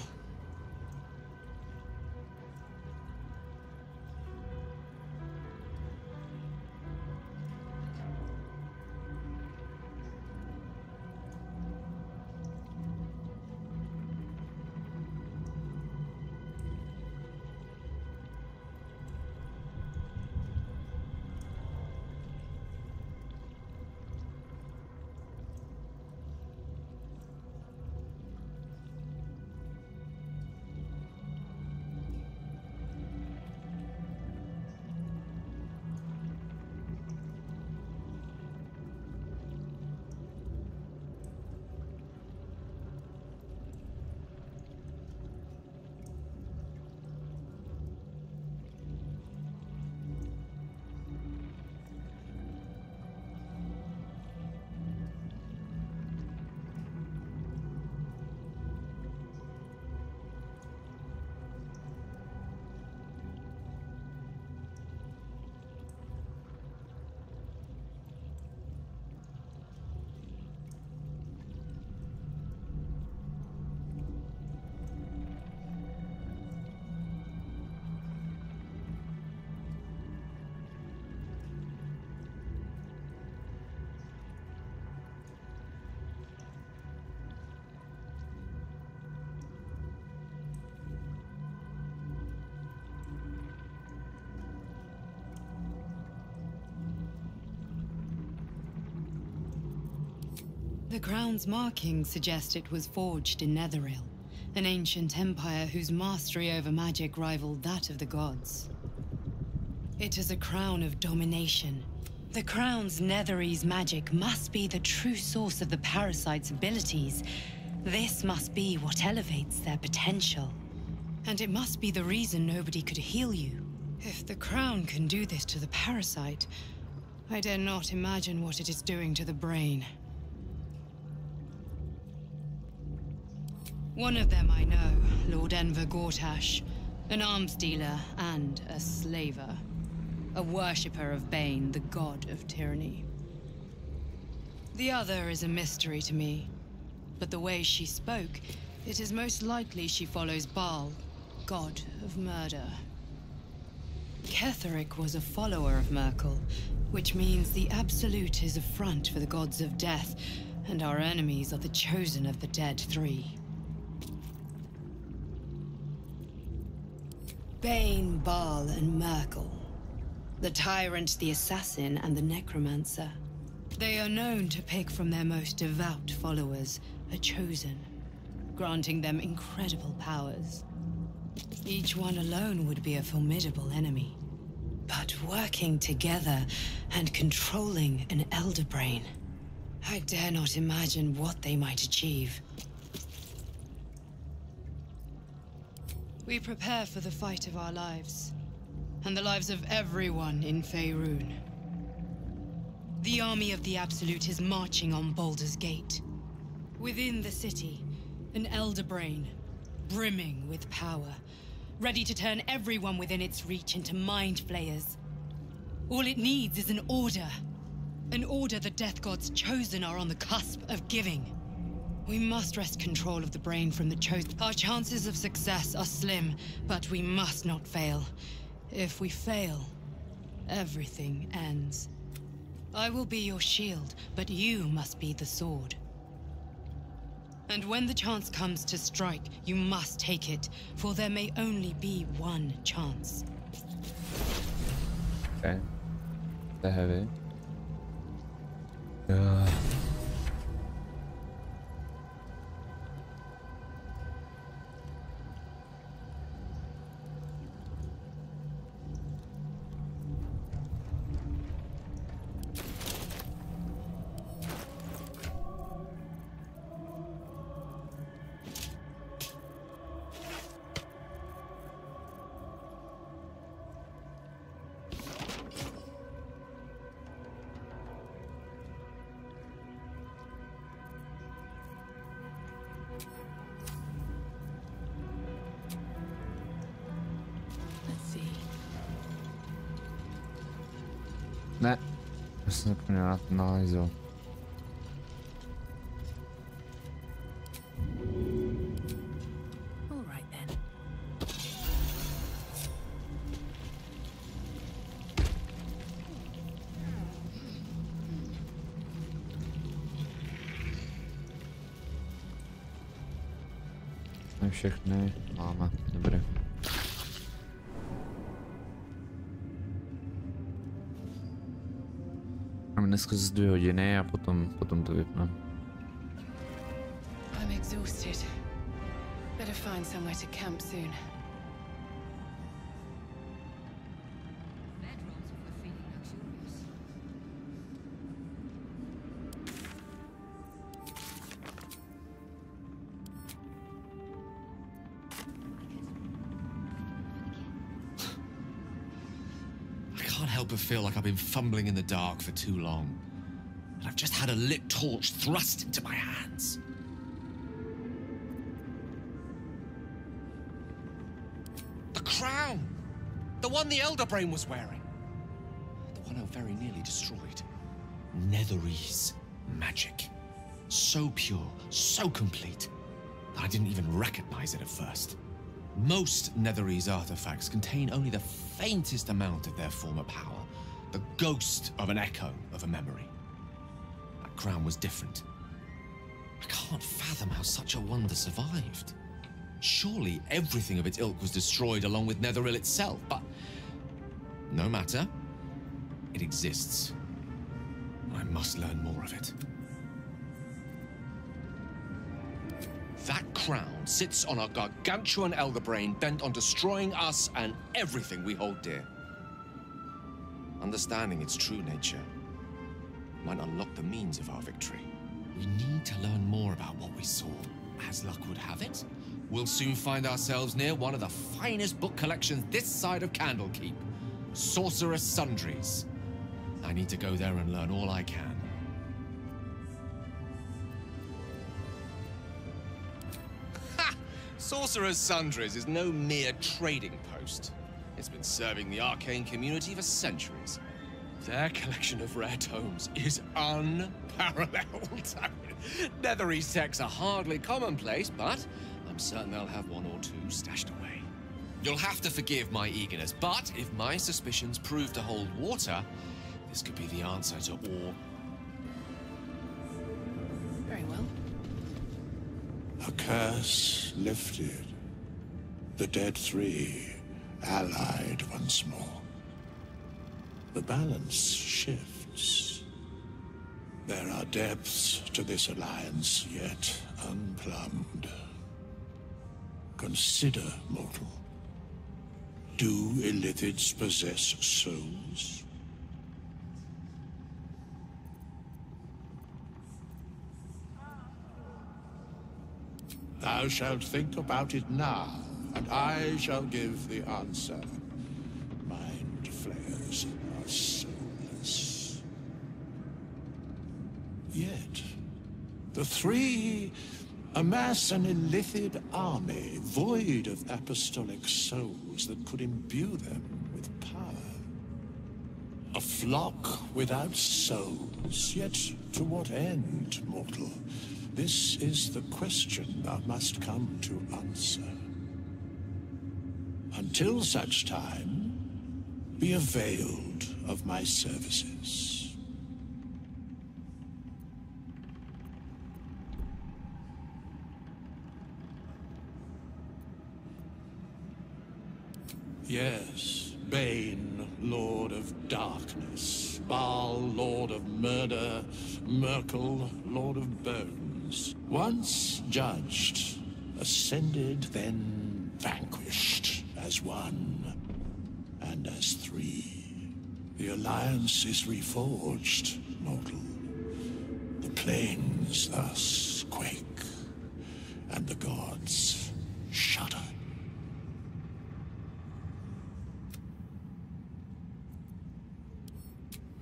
The crown's markings suggest it was forged in Netheril, an ancient empire whose mastery over magic rivaled that of the gods. It is a crown of domination. The crown's Netherese magic must be the true source of the parasite's abilities. This must be what elevates their potential. And it must be the reason nobody could heal you. If the crown can do this to the parasite, I dare not imagine what it is doing to the brain. One of them I know, Lord Enver Gortash, an arms dealer and a slaver. A worshipper of Bane, the god of tyranny. The other is a mystery to me, but the way she spoke, it is most likely she follows Baal, god of murder. Ketherica was a follower of Merkel, which means the Absolute is a front for the gods of death, and our enemies are the chosen of the Dead Three. Bane, Baal, and Merkel. The tyrant, the assassin, and the necromancer. They are known to pick from their most devout followers a chosen, granting them incredible powers. Each one alone would be a formidable enemy. But working together and controlling an elder brain, I dare not imagine what they might achieve. We prepare for the fight of our lives, and the lives of everyone in Faerun. The army of the Absolute is marching on Baldur's Gate. Within the city, an elder brain, brimming with power, ready to turn everyone within its reach into mind flayers. All it needs is an order. An order the Death Gods chosen are on the cusp of giving. We must wrest control of the brain from the chosen. Our chances of success are slim, but we must not fail. If we fail, everything ends. I will be your shield, but you must be the sword. And when the chance comes to strike, you must take it, for there may only be one chance. Okay. They're heavy. Ne, já jsem zapomněl na to nalezo. Všechny máme, dobré. Mám dneska z 2 hodiny a potom to vypnu. I'm exhausted. Better find somewhere to camp soon. I feel like I've been fumbling in the dark for too long. And I've just had a lit torch thrust into my hands. The crown! The one the Elder Brain was wearing. The one I very nearly destroyed. Netherese magic. So pure, so complete, that I didn't even recognize it at first. Most Netherese artifacts contain only the faintest amount of their former power, the ghost of an echo of a memory. That crown was different. I can't fathom how such a wonder survived. Surely everything of its ilk was destroyed along with Netheril itself, but no matter. It exists. I must learn more of it. That crown sits on a gargantuan elder brain bent on destroying us and everything we hold dear. Understanding its true nature might unlock the means of our victory. We need to learn more about what we saw. As luck would have it, we'll soon find ourselves near one of the finest book collections this side of Candlekeep. Sorcerer's Sundries. I need to go there and learn all I can. Ha! Sorcerer's Sundries is no mere trading post. It's been serving the arcane community for centuries. Their collection of rare tomes is unparalleled. Netherese texts are hardly commonplace, but I'm certain they'll have one or two stashed away. You'll have to forgive my eagerness, but if my suspicions prove to hold water, this could be the answer to all. Very well. A curse lifted. The dead three allied once more. The balance shifts. There are depths to this alliance yet unplumbed. Consider, mortal. Do illithids possess souls? Thou shalt think about it now, and I shall give the answer. Mind flayers are soulless. Yet, the three amass an illithid army void of apostolic souls that could imbue them with power. A flock without souls, yet to what end, mortal? This is the question thou must come to answer. Until such time, be availed of my services. Yes, Bane, Lord of Darkness, Baal, Lord of Murder, Merkel, Lord of Bones. Once judged, ascended, then vanquished as one and as three. The alliance is reforged, mortal. The plains thus quake, and the gods shudder.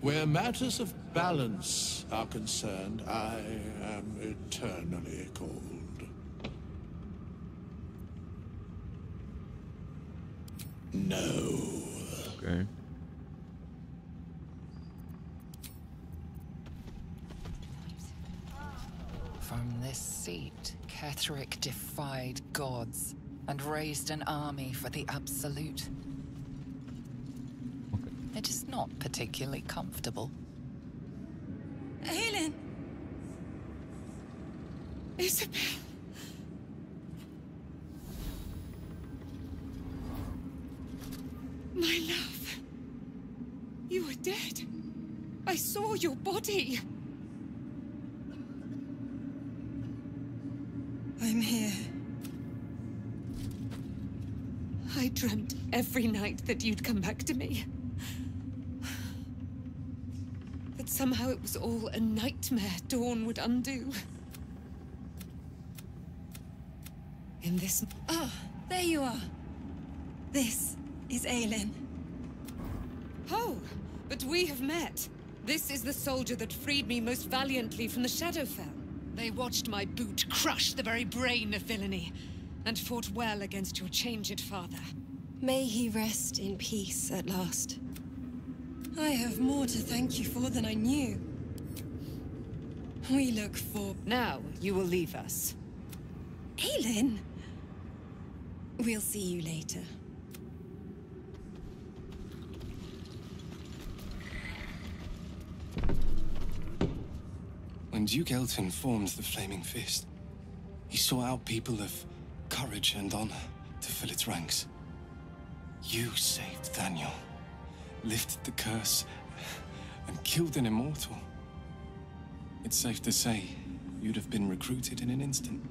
Where matters of balance are concerned, I am eternally cold. No. Okay. From this seat, Ketherica defied gods and raised an army for the Absolute. It is not particularly comfortable. Aelin! Isabel! My love! You are dead. I saw your body. I'm here. I dreamt every night that you'd come back to me. That somehow it was all a nightmare Dawn would undo. In this... Ah, there you are. This is Aelin. Oh, but we have met. This is the soldier that freed me most valiantly from the Shadowfell. They watched my boot crush the very brain of villainy, and fought well against your changed father. May he rest in peace at last. I have more to thank you for than I knew. We look for... Now you will leave us. Aelin! We'll see you later. When Duke Elton formed the Flaming Fist, he sought out people of courage and honor to fill its ranks. You saved Daniel, lifted the curse, and killed an immortal. It's safe to say you'd have been recruited in an instant.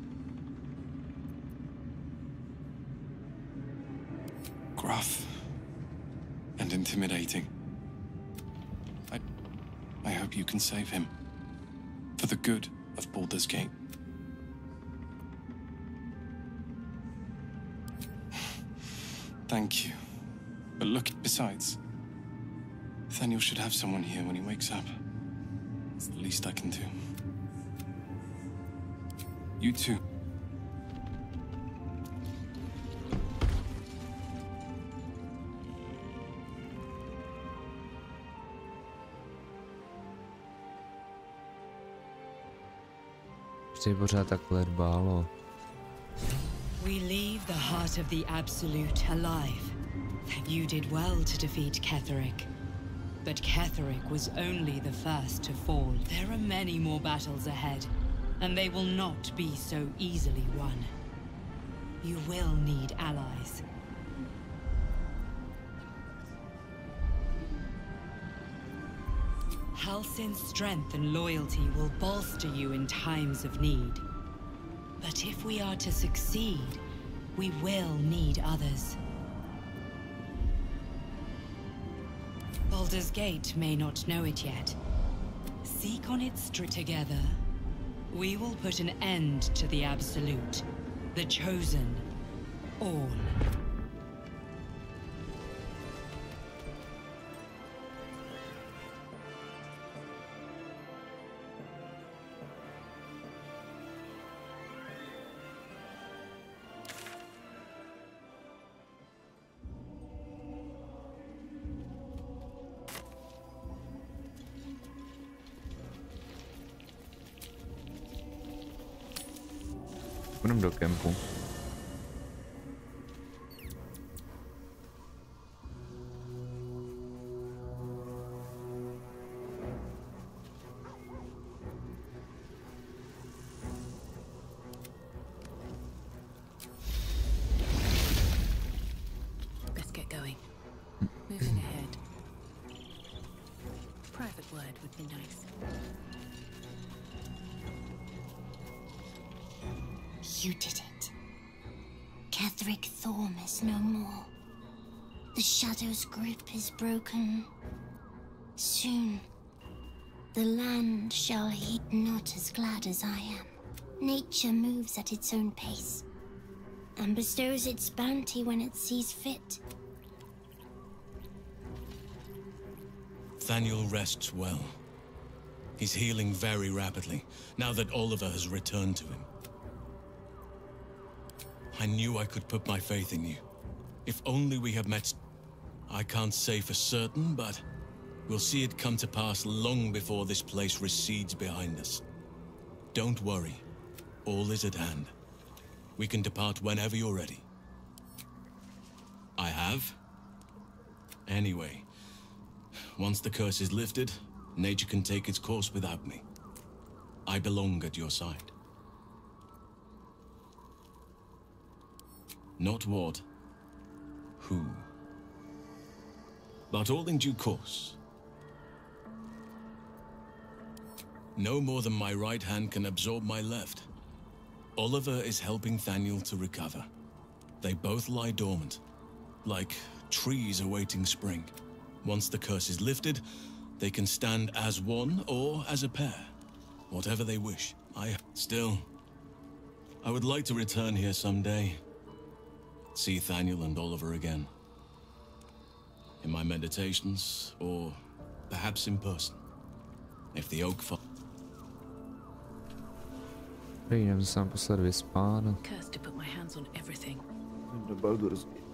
Gruff and intimidating. I hope you can save him. For the good of Baldur's Gate. Thank you. But look, besides, Nathaniel should have someone here when he wakes up. It's the least I can do. You too. Vždy pořád takhle dbálo. We leave the heart of the Absolute alive. You did well to defeat Ketheric. But Ketheric was only the first to fall. There are many more battles ahead, and they will not be so easily won. You will need allies. Halsin's strength and loyalty will bolster you in times of need. But if we are to succeed, we will need others. Baldur's Gate may not know it yet. Seek on its together. We will put an end to the Absolute, the Chosen, all. Půjdeme do kempu. Let's get going. Moving ahead. Private word would be nice. You did it. Ketheric Thorn is no more. The Shadow's grip is broken. Soon, the land shall heed not as glad as I am. Nature moves at its own pace, and bestows its bounty when it sees fit. Nathaniel rests well. He's healing very rapidly, now that Oliver has returned to him. I knew I could put my faith in you. If only we had met... I can't say for certain, but we'll see it come to pass long before this place recedes behind us. Don't worry. All is at hand. We can depart whenever you're ready. I have. Anyway, once the curse is lifted, nature can take its course without me. I belong at your side. Not what, who, but all in due course. No more than my right hand can absorb my left. Oliver is helping Nathaniel to recover. They both lie dormant, like trees awaiting spring. Once the curse is lifted, they can stand as one or as a pair, whatever they wish. I would like to return here someday. See Nathaniel and Oliver again. In my meditations, or perhaps in person. If the oak fall. Jdem se sám poslat vyspát. Cursed to put my hands on everything. Do Baldur's Gate.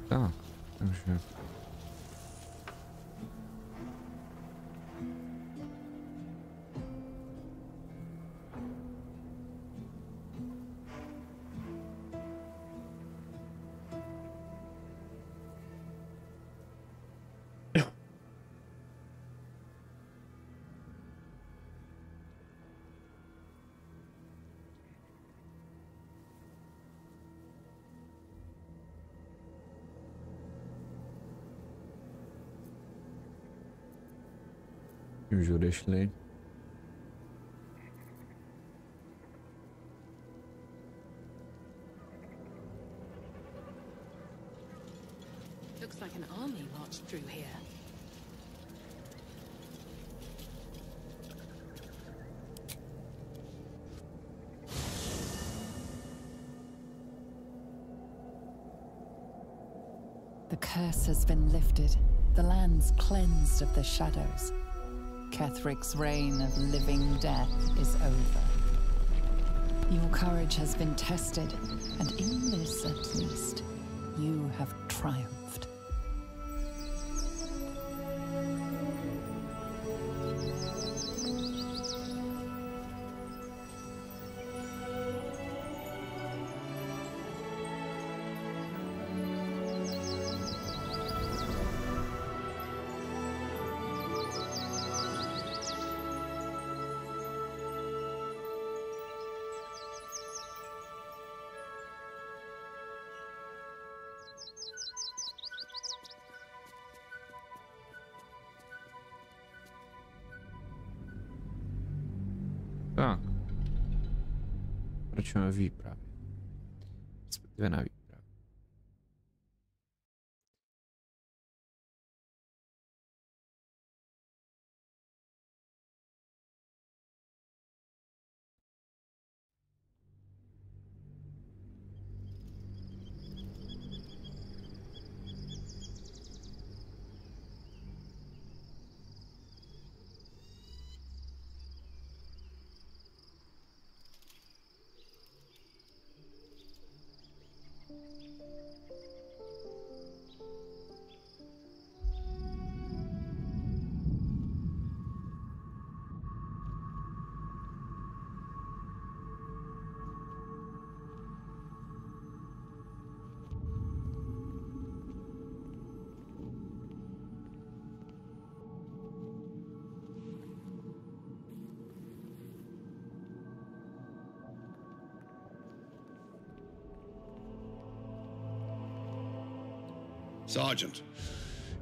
Tak, takže... Už odešli. Looks like an army marched through here. The curse has been lifted. The land's cleansed of the shadows. Ketheric's reign of living death is over. Your courage has been tested, and in this at least, you have triumphed. Tak. Pokračujeme v výpravě. Respektive na výpravě. Sergeant,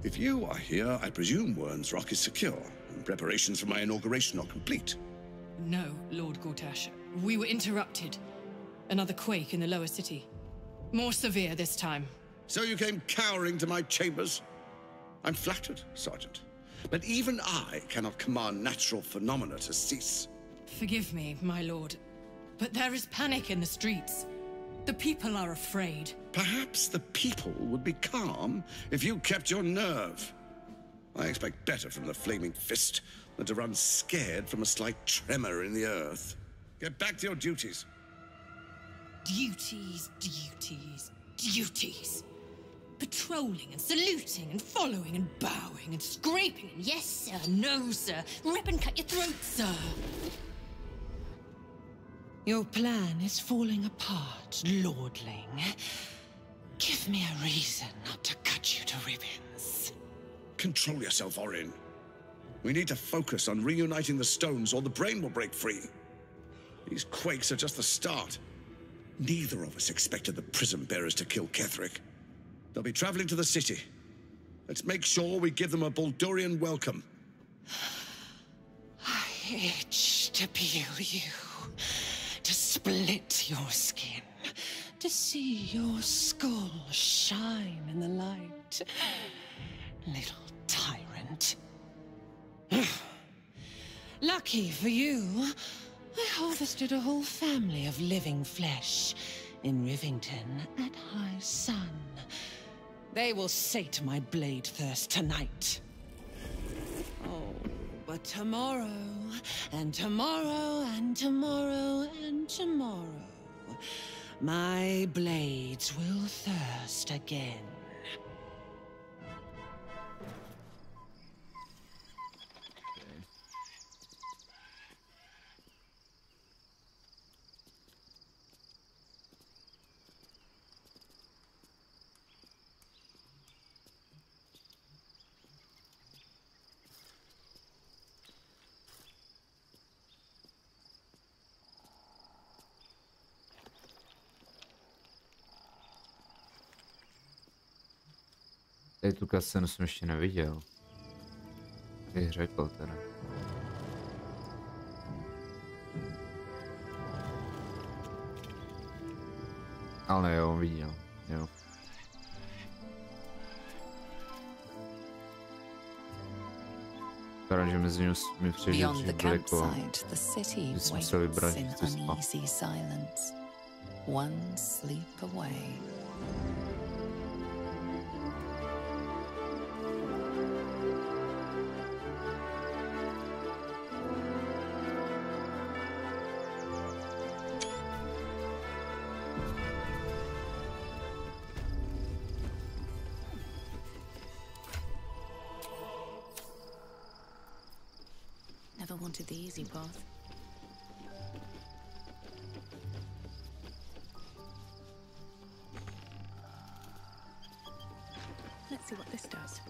if you are here, I presume Wern's Rock is secure, and preparations for my inauguration are complete. No, Lord Gortash. We were interrupted. Another quake in the lower city. More severe this time. So you came cowering to my chambers? I'm flattered, Sergeant. But even I cannot command natural phenomena to cease. Forgive me, my lord, but there is panic in the streets. The people are afraid. Perhaps the people would be calm if you kept your nerve. I expect better from the flaming fist than to run scared from a slight tremor in the earth. Get back to your duties. Duties, duties, duties. Patrolling and saluting and following and bowing and scraping and yes sir, no sir, rip and cut your throat, sir. Your plan is falling apart, lordling. Give me a reason not to cut you to ribbons. Control yourself, Orin. We need to focus on reuniting the stones or the brain will break free. These quakes are just the start. Neither of us expected the prism bearers to kill Ketheric. They'll be traveling to the city. Let's make sure we give them a Baldurian welcome. I itch to peel you, to split your skin, to see your skull shine in the light. Little tyrant. Lucky for you, I harvested a whole family of living flesh in Rivington at high sun. They will sate my blade thirst tonight. Oh, but tomorrow, and tomorrow, and tomorrow, and tomorrow, my blades will thirst again. Tady tu kascenu jsem ještě neviděl. Bych řekl teda. Ale jo, viděl, jo. Že mezi nimi mi přijde daleko, že jsem musel vybrat, že to spal. One sleep away. Never wanted the easy path. Let's see what this does.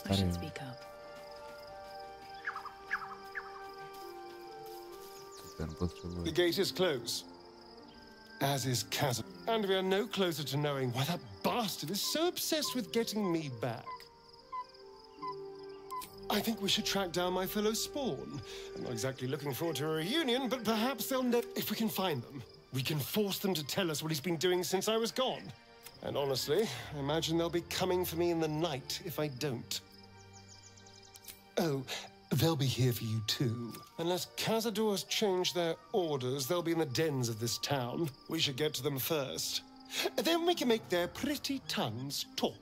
I should speak up. The gate is closed, as is chasm, and we are no closer to knowing why that bastard is so obsessed with getting me back. I think we should track down my fellow spawn. I'm not exactly looking forward to a reunion, but perhaps they'll know. If we can find them, we can force them to tell us what he's been doing since I was gone. And honestly, I imagine they'll be coming for me in the night if I don't. Oh, they'll be here for you too. Unless Cazadors change their orders, they'll be in the dens of this town. We should get to them first. Then we can make their pretty tongues talk.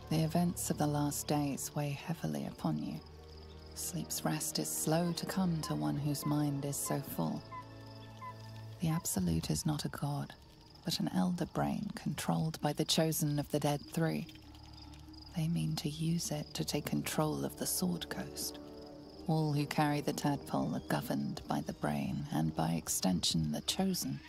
The events of the last days weigh heavily upon you. Sleep's rest is slow to come to one whose mind is so full. The Absolute is not a god, but an elder brain controlled by the chosen of the Dead Three. They mean to use it to take control of the Sword Coast. All who carry the tadpole are governed by the brain, and by extension the chosen.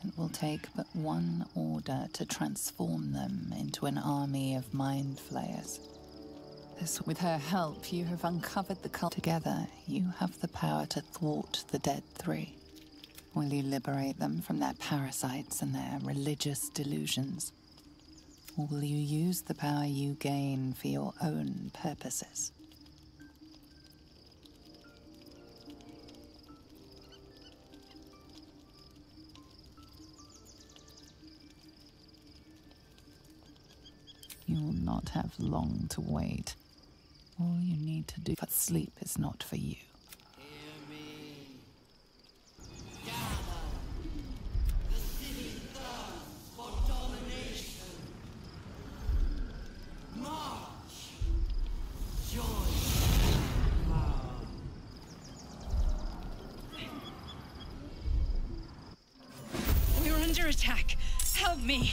It will take but one order to transform them into an army of mind flayers. This, with her help, you have uncovered the cult. Together, you have the power to thwart the Dead Three. Will you liberate them from their parasites and their religious delusions? Or will you use the power you gain for your own purposes? You will not have long to wait. All you need to do, but sleep is not for you. Hear me. Gather. The city thirsts for domination. March. Join power. We're under attack. Help me.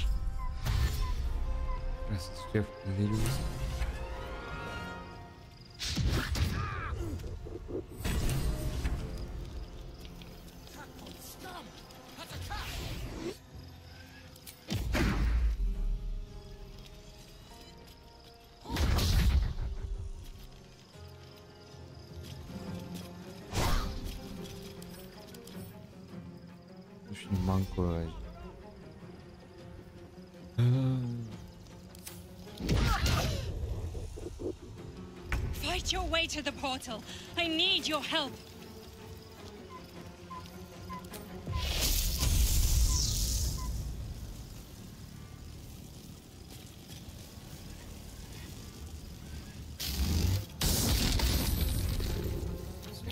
Fight your way to the portal. I need your help.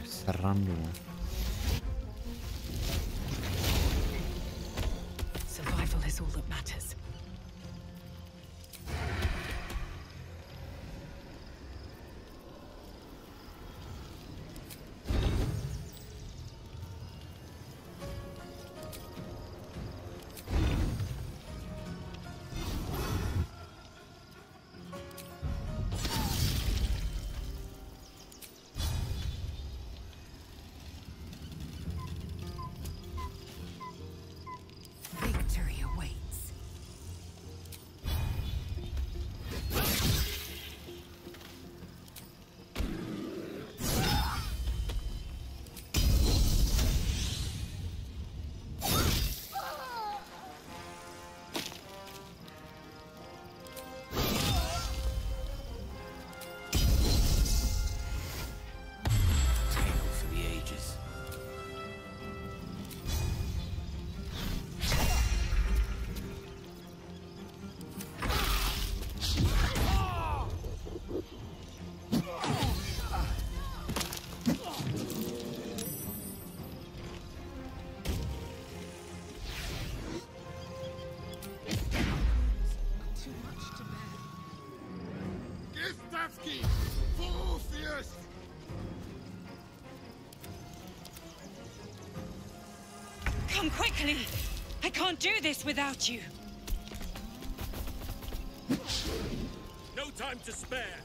Srandu. this all that matters? Victory awaits. Tale for the ages. Too much to bear. Gistavki! Full fierce! Come quickly! I can't do this without you! No time to spare!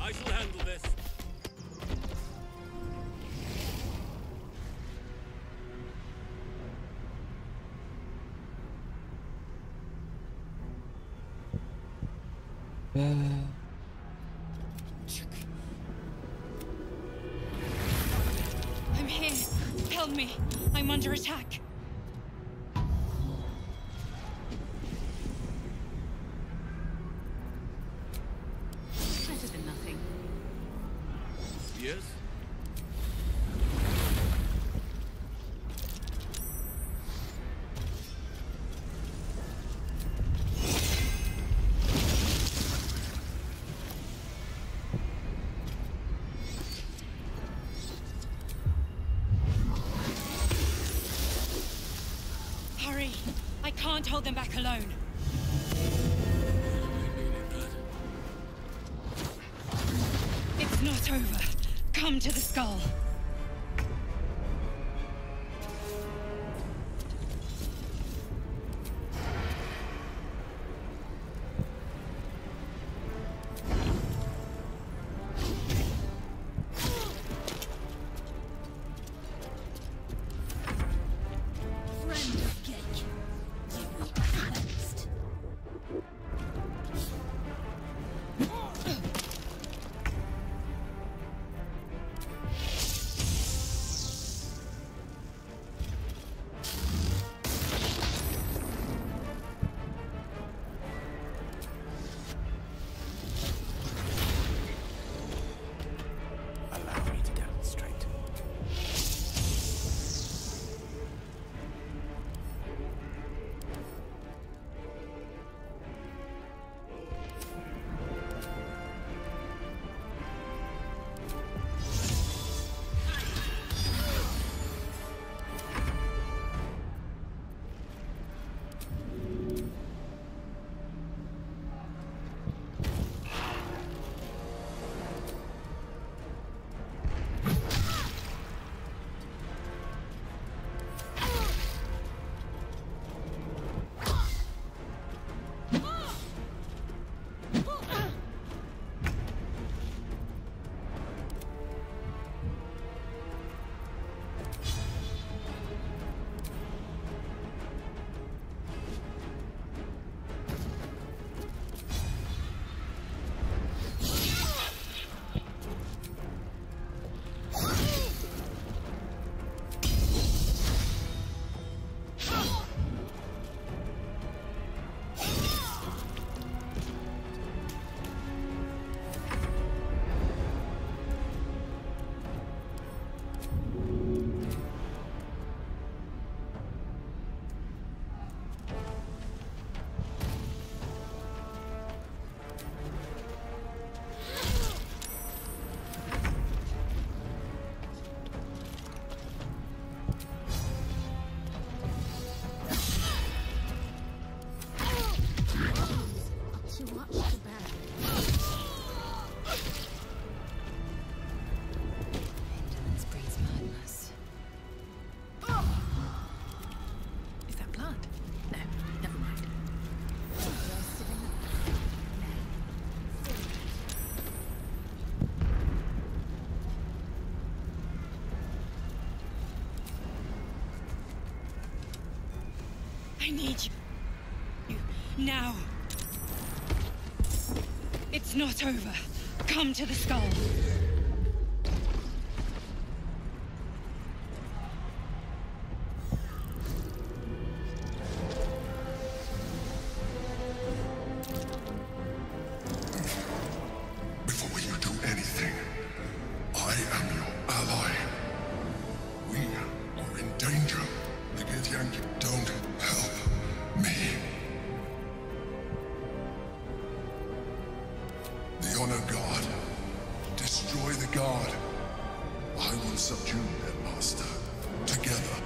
I shall handle this. I'm here! Help me! I'm under attack! Better than nothing. Yes? Hurry! I can't hold them back alone! It's not over! Come to the skull! Friend of Cake, you will be cleansed. I need you. Now. It's not over. Come to the skull. Before you do anything, I am your ally. We are in danger. The Githyanki don't help me. The Honor God. Destroy the God. I will subdue their master. Together.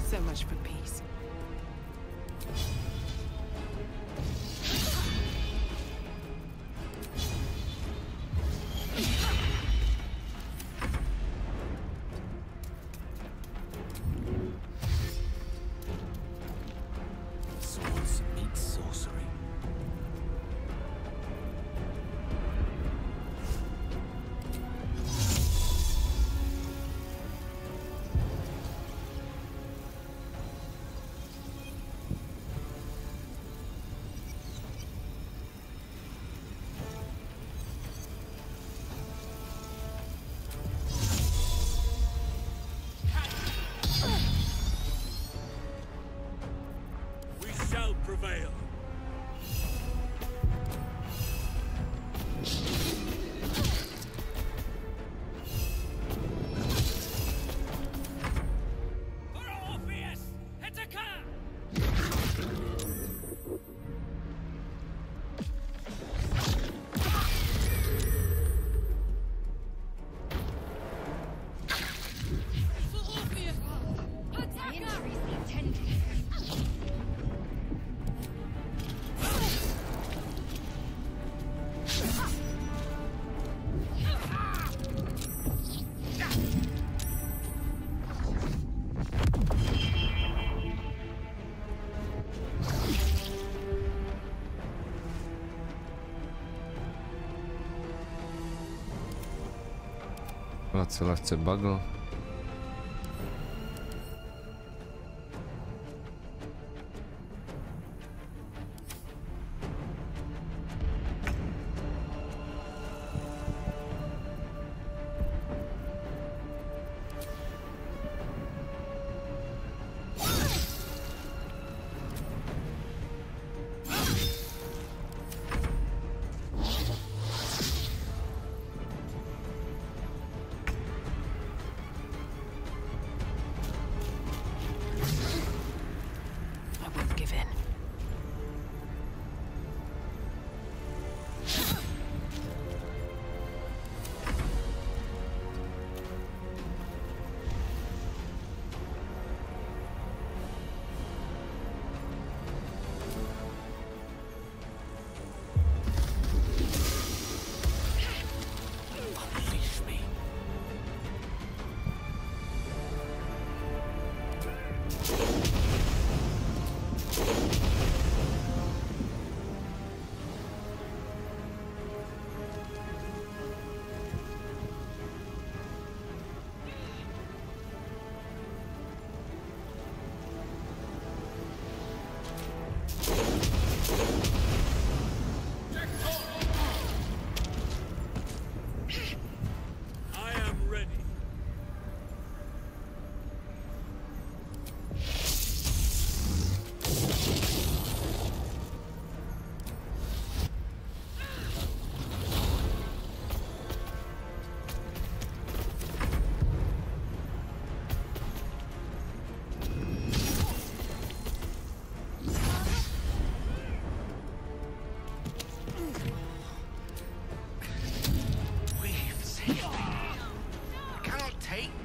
So much for peace. Swords meet sorcery. Prevail. Se lehce bagl.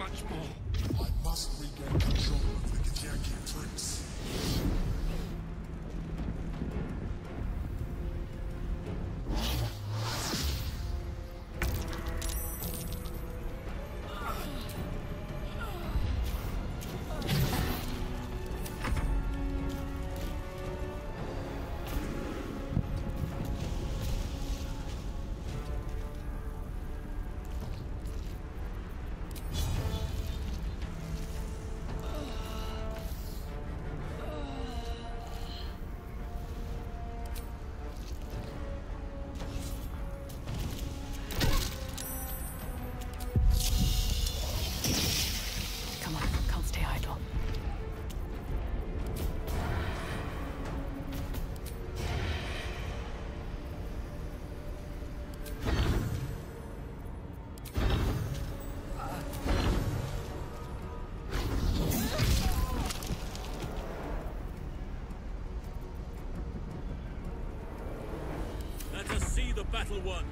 much more. I must regain control of the Ketherica prince. The battle won.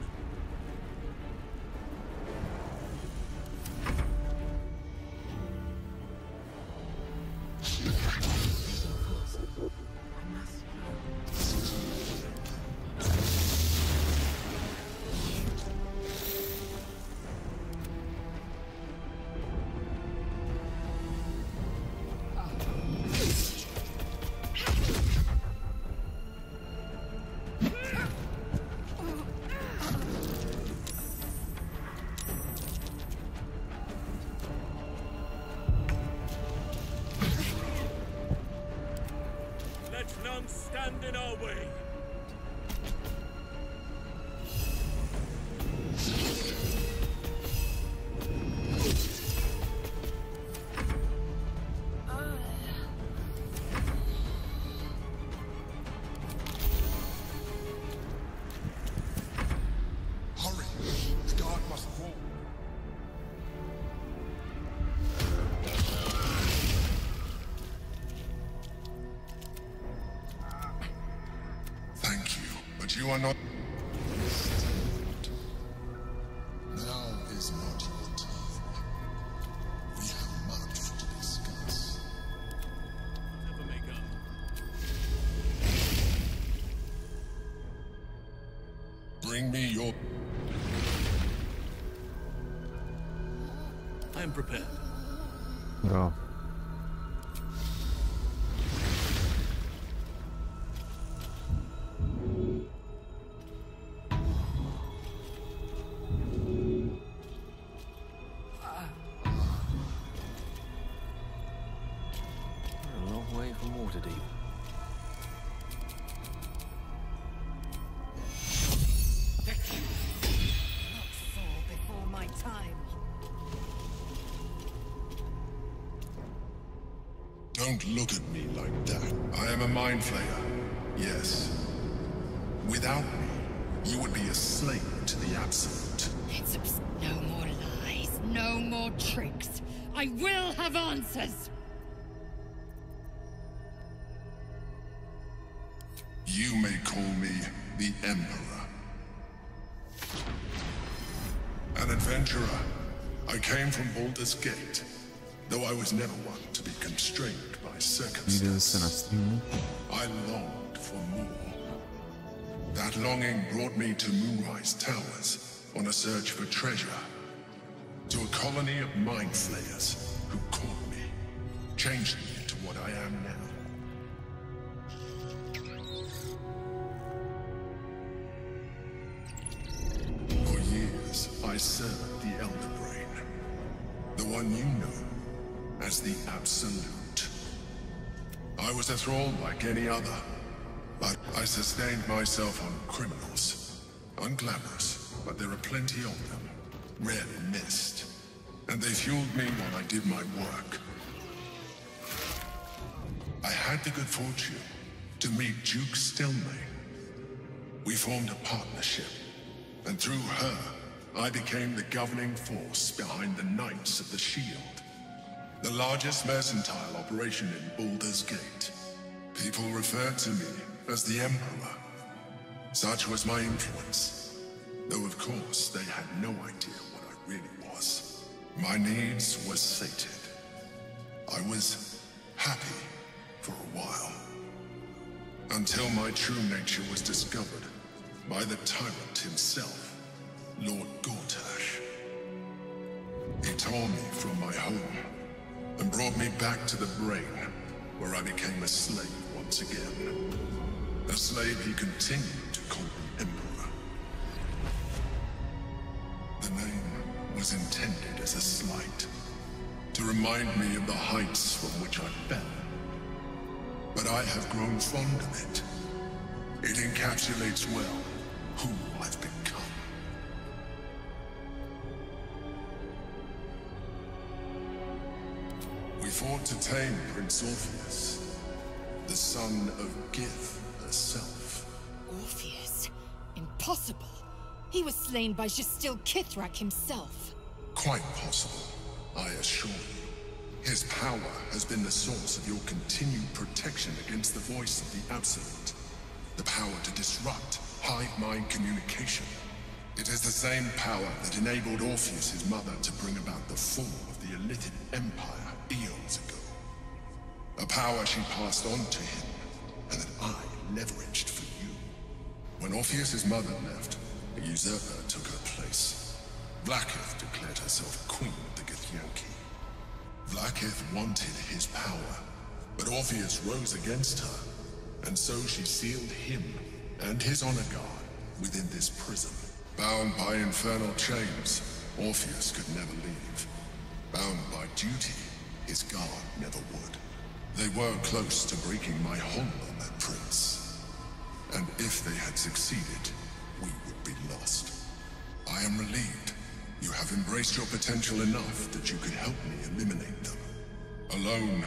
None stand in our way. Hurry! The guard must fall. You are not. Now is not your time. We have much to discuss. Whatever may come. Bring me your. I am prepared. Bro. Don't look at me like that. I am a mind flayer. Yes. Without me, you would be a slave to the absolute. It's no more lies, no more tricks. I will have answers. You may call me the Emperor. An adventurer. I came from Baldur's Gate, though I was never one to be constrained by circumstances. I longed for more. That longing brought me to Moonrise Towers on a search for treasure. To a colony of mind flayers who caught me, changed me into what I am now. For years, I served the Elder Brain, the one you know as the Absolute. I was a thrall like any other, but I sustained myself on criminals. Unglamorous, but there are plenty of them, rarely missed. And they fueled me while I did my work. I had the good fortune to meet Duke Stilmane. We formed a partnership, and through her, I became the governing force behind the Knights of the Shield, the largest mercantile operation in Baldur's Gate. People referred to me as the Emperor. Such was my influence, though of course they had no idea what I really was. My needs were sated. I was happy for a while. Until my true nature was discovered by the tyrant himself, Lord Gortash. He tore me from my home and brought me back to the brain, where I became a slave once again. A slave he continued to call the Emperor. The name was intended as a slight, to remind me of the heights from which I fell. But I have grown fond of it. It encapsulates well who I've become. We fought to tame Prince Orpheus, the son of Gith herself. Orpheus? Impossible. He was slain by Justil Kithrak himself. Quite possible, I assure you. His power has been the source of your continued protection against the voice of the Absolute. The power to disrupt hive-mind communication. It is the same power that enabled Orpheus's mother to bring about the fall of the Illithid Empire eons ago. A power she passed on to him, and that I leveraged for you. When Orpheus's mother left, a usurper took her place. Vlaakith declared herself queen of the Githyanki. Vlaakith wanted his power, but Orpheus rose against her, and so she sealed him and his honor guard within this prison. Bound by infernal chains, Orpheus could never leave. Bound by duty, his guard never would. They were close to breaking my hold on that prince. And if they had succeeded, we would be lost. I am relieved. You have embraced your potential enough that you could help me eliminate them. Alone,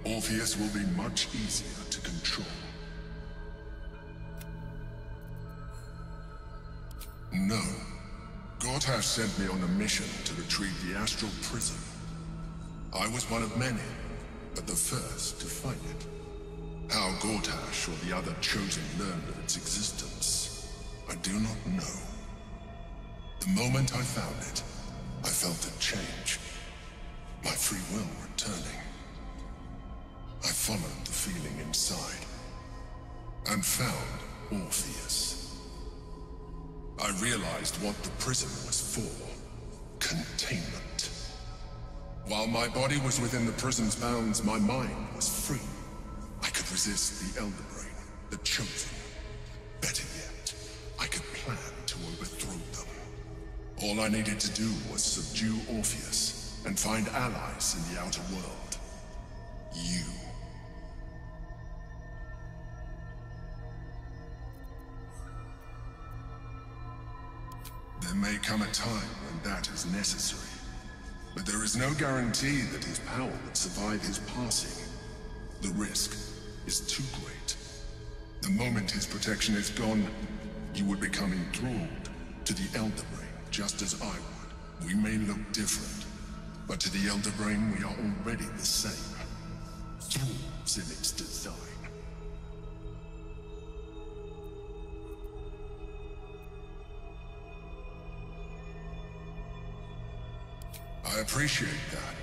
Orpheus will be much easier to control. No. Gortash sent me on a mission to retrieve the astral prison. I was one of many, but the first to find it. How Gortash or the other chosen learned of its existence, I do not know. The moment I found it, I felt a change. My free will returning. I followed the feeling inside, and found Orpheus. I realized what the prison was for. Containment. While my body was within the prison's bounds, my mind was free. I could resist the Elder Brain, the Chosen. Better yet, I could plan to overthrow them. All I needed to do was subdue Orpheus and find allies in the outer world. You. There may come a time when that is necessary, but there is no guarantee that his power would survive his passing. The risk is too great. The moment his protection is gone, you would become enthralled to the Elder Brain, just as I would. We may look different, but to the Elder Brain we are already the same. Tools in its design. I appreciate that.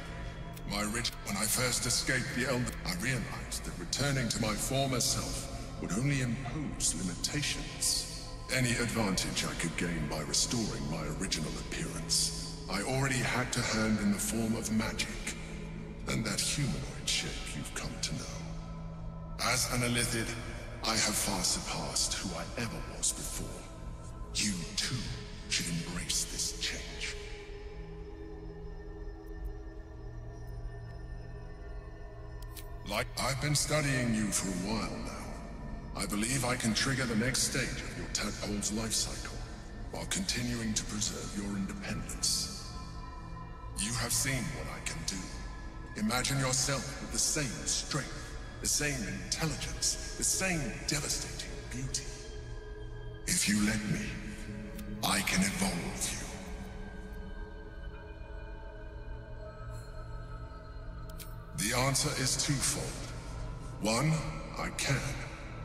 When I first escaped the Elder, I realized that returning to my former self would only impose limitations. Any advantage I could gain by restoring my original appearance, I already had to hand in the form of magic, and that humanoid shape you've come to know. As an Illithid, I have far surpassed who I ever was before. You, too, should embrace this change. I've been studying you for a while now. I believe I can trigger the next stage of your tadpole's life cycle, while continuing to preserve your independence. You have seen what I can do. Imagine yourself with the same strength, the same intelligence, the same devastating beauty. If you let me, I can evolve you. The answer is twofold. One, I can,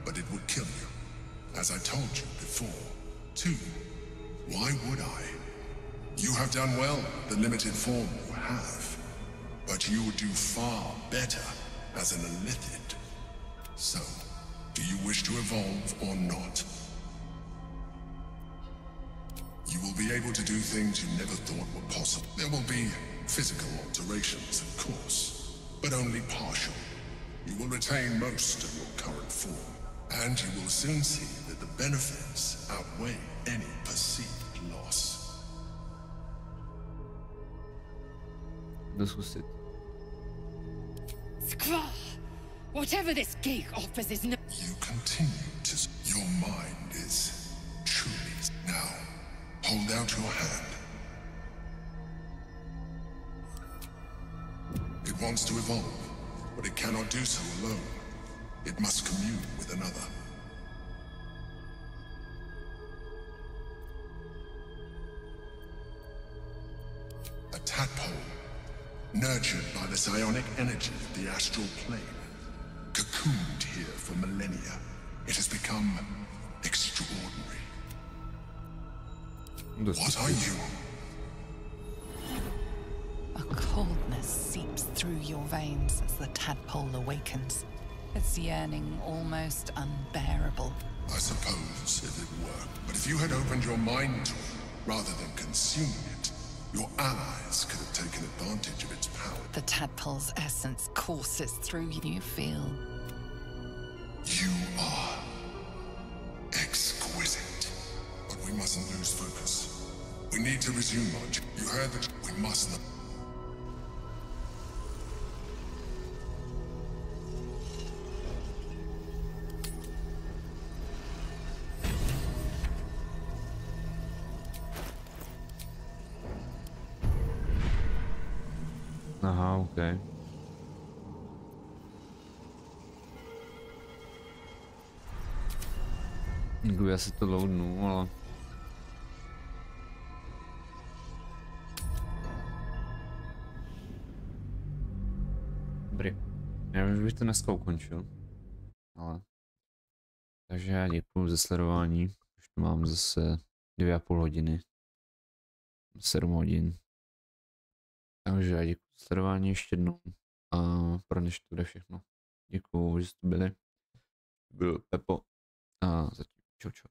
but it would kill you, as I told you before. Two, why would I? You have done well with the limited form you have, but you would do far better as an illithid. So, do you wish to evolve or not? You will be able to do things you never thought were possible. There will be physical alterations, of course, but only partial. You will retain most of your current form, and you will soon see that the benefits outweigh any perceived loss. Scraw! Whatever this gig offers is no— You continue to— Your mind is truly— Now, hold out your hand. It wants to evolve, but it cannot do so alone. It must commune with another. A tadpole, nurtured by the psionic energy of the astral plane, cocooned here for millennia. It has become extraordinary. What are you? A coldness seeps through your veins as the tadpole awakens, its yearning almost unbearable. I suppose if it were. But if you had opened your mind to it, rather than consuming it, your allies could have taken advantage of its power. The tadpole's essence courses through you. You feel... You are exquisite. But we mustn't lose focus. We need to resume our... You heard that we must not... Aha, okej. Já si to loadnu, ale... Dobrý. Já už bych to dneska ukončil. Ale... Takže já děkuju za sledování. Už tu mám zase 2,5 hodiny. 7 hodin. Takže já děkuji za sledování ještě jednou. A pro dnešek to bude všechno. Děkuju, že jste byli. Byl Pepo. A zatím čau čau.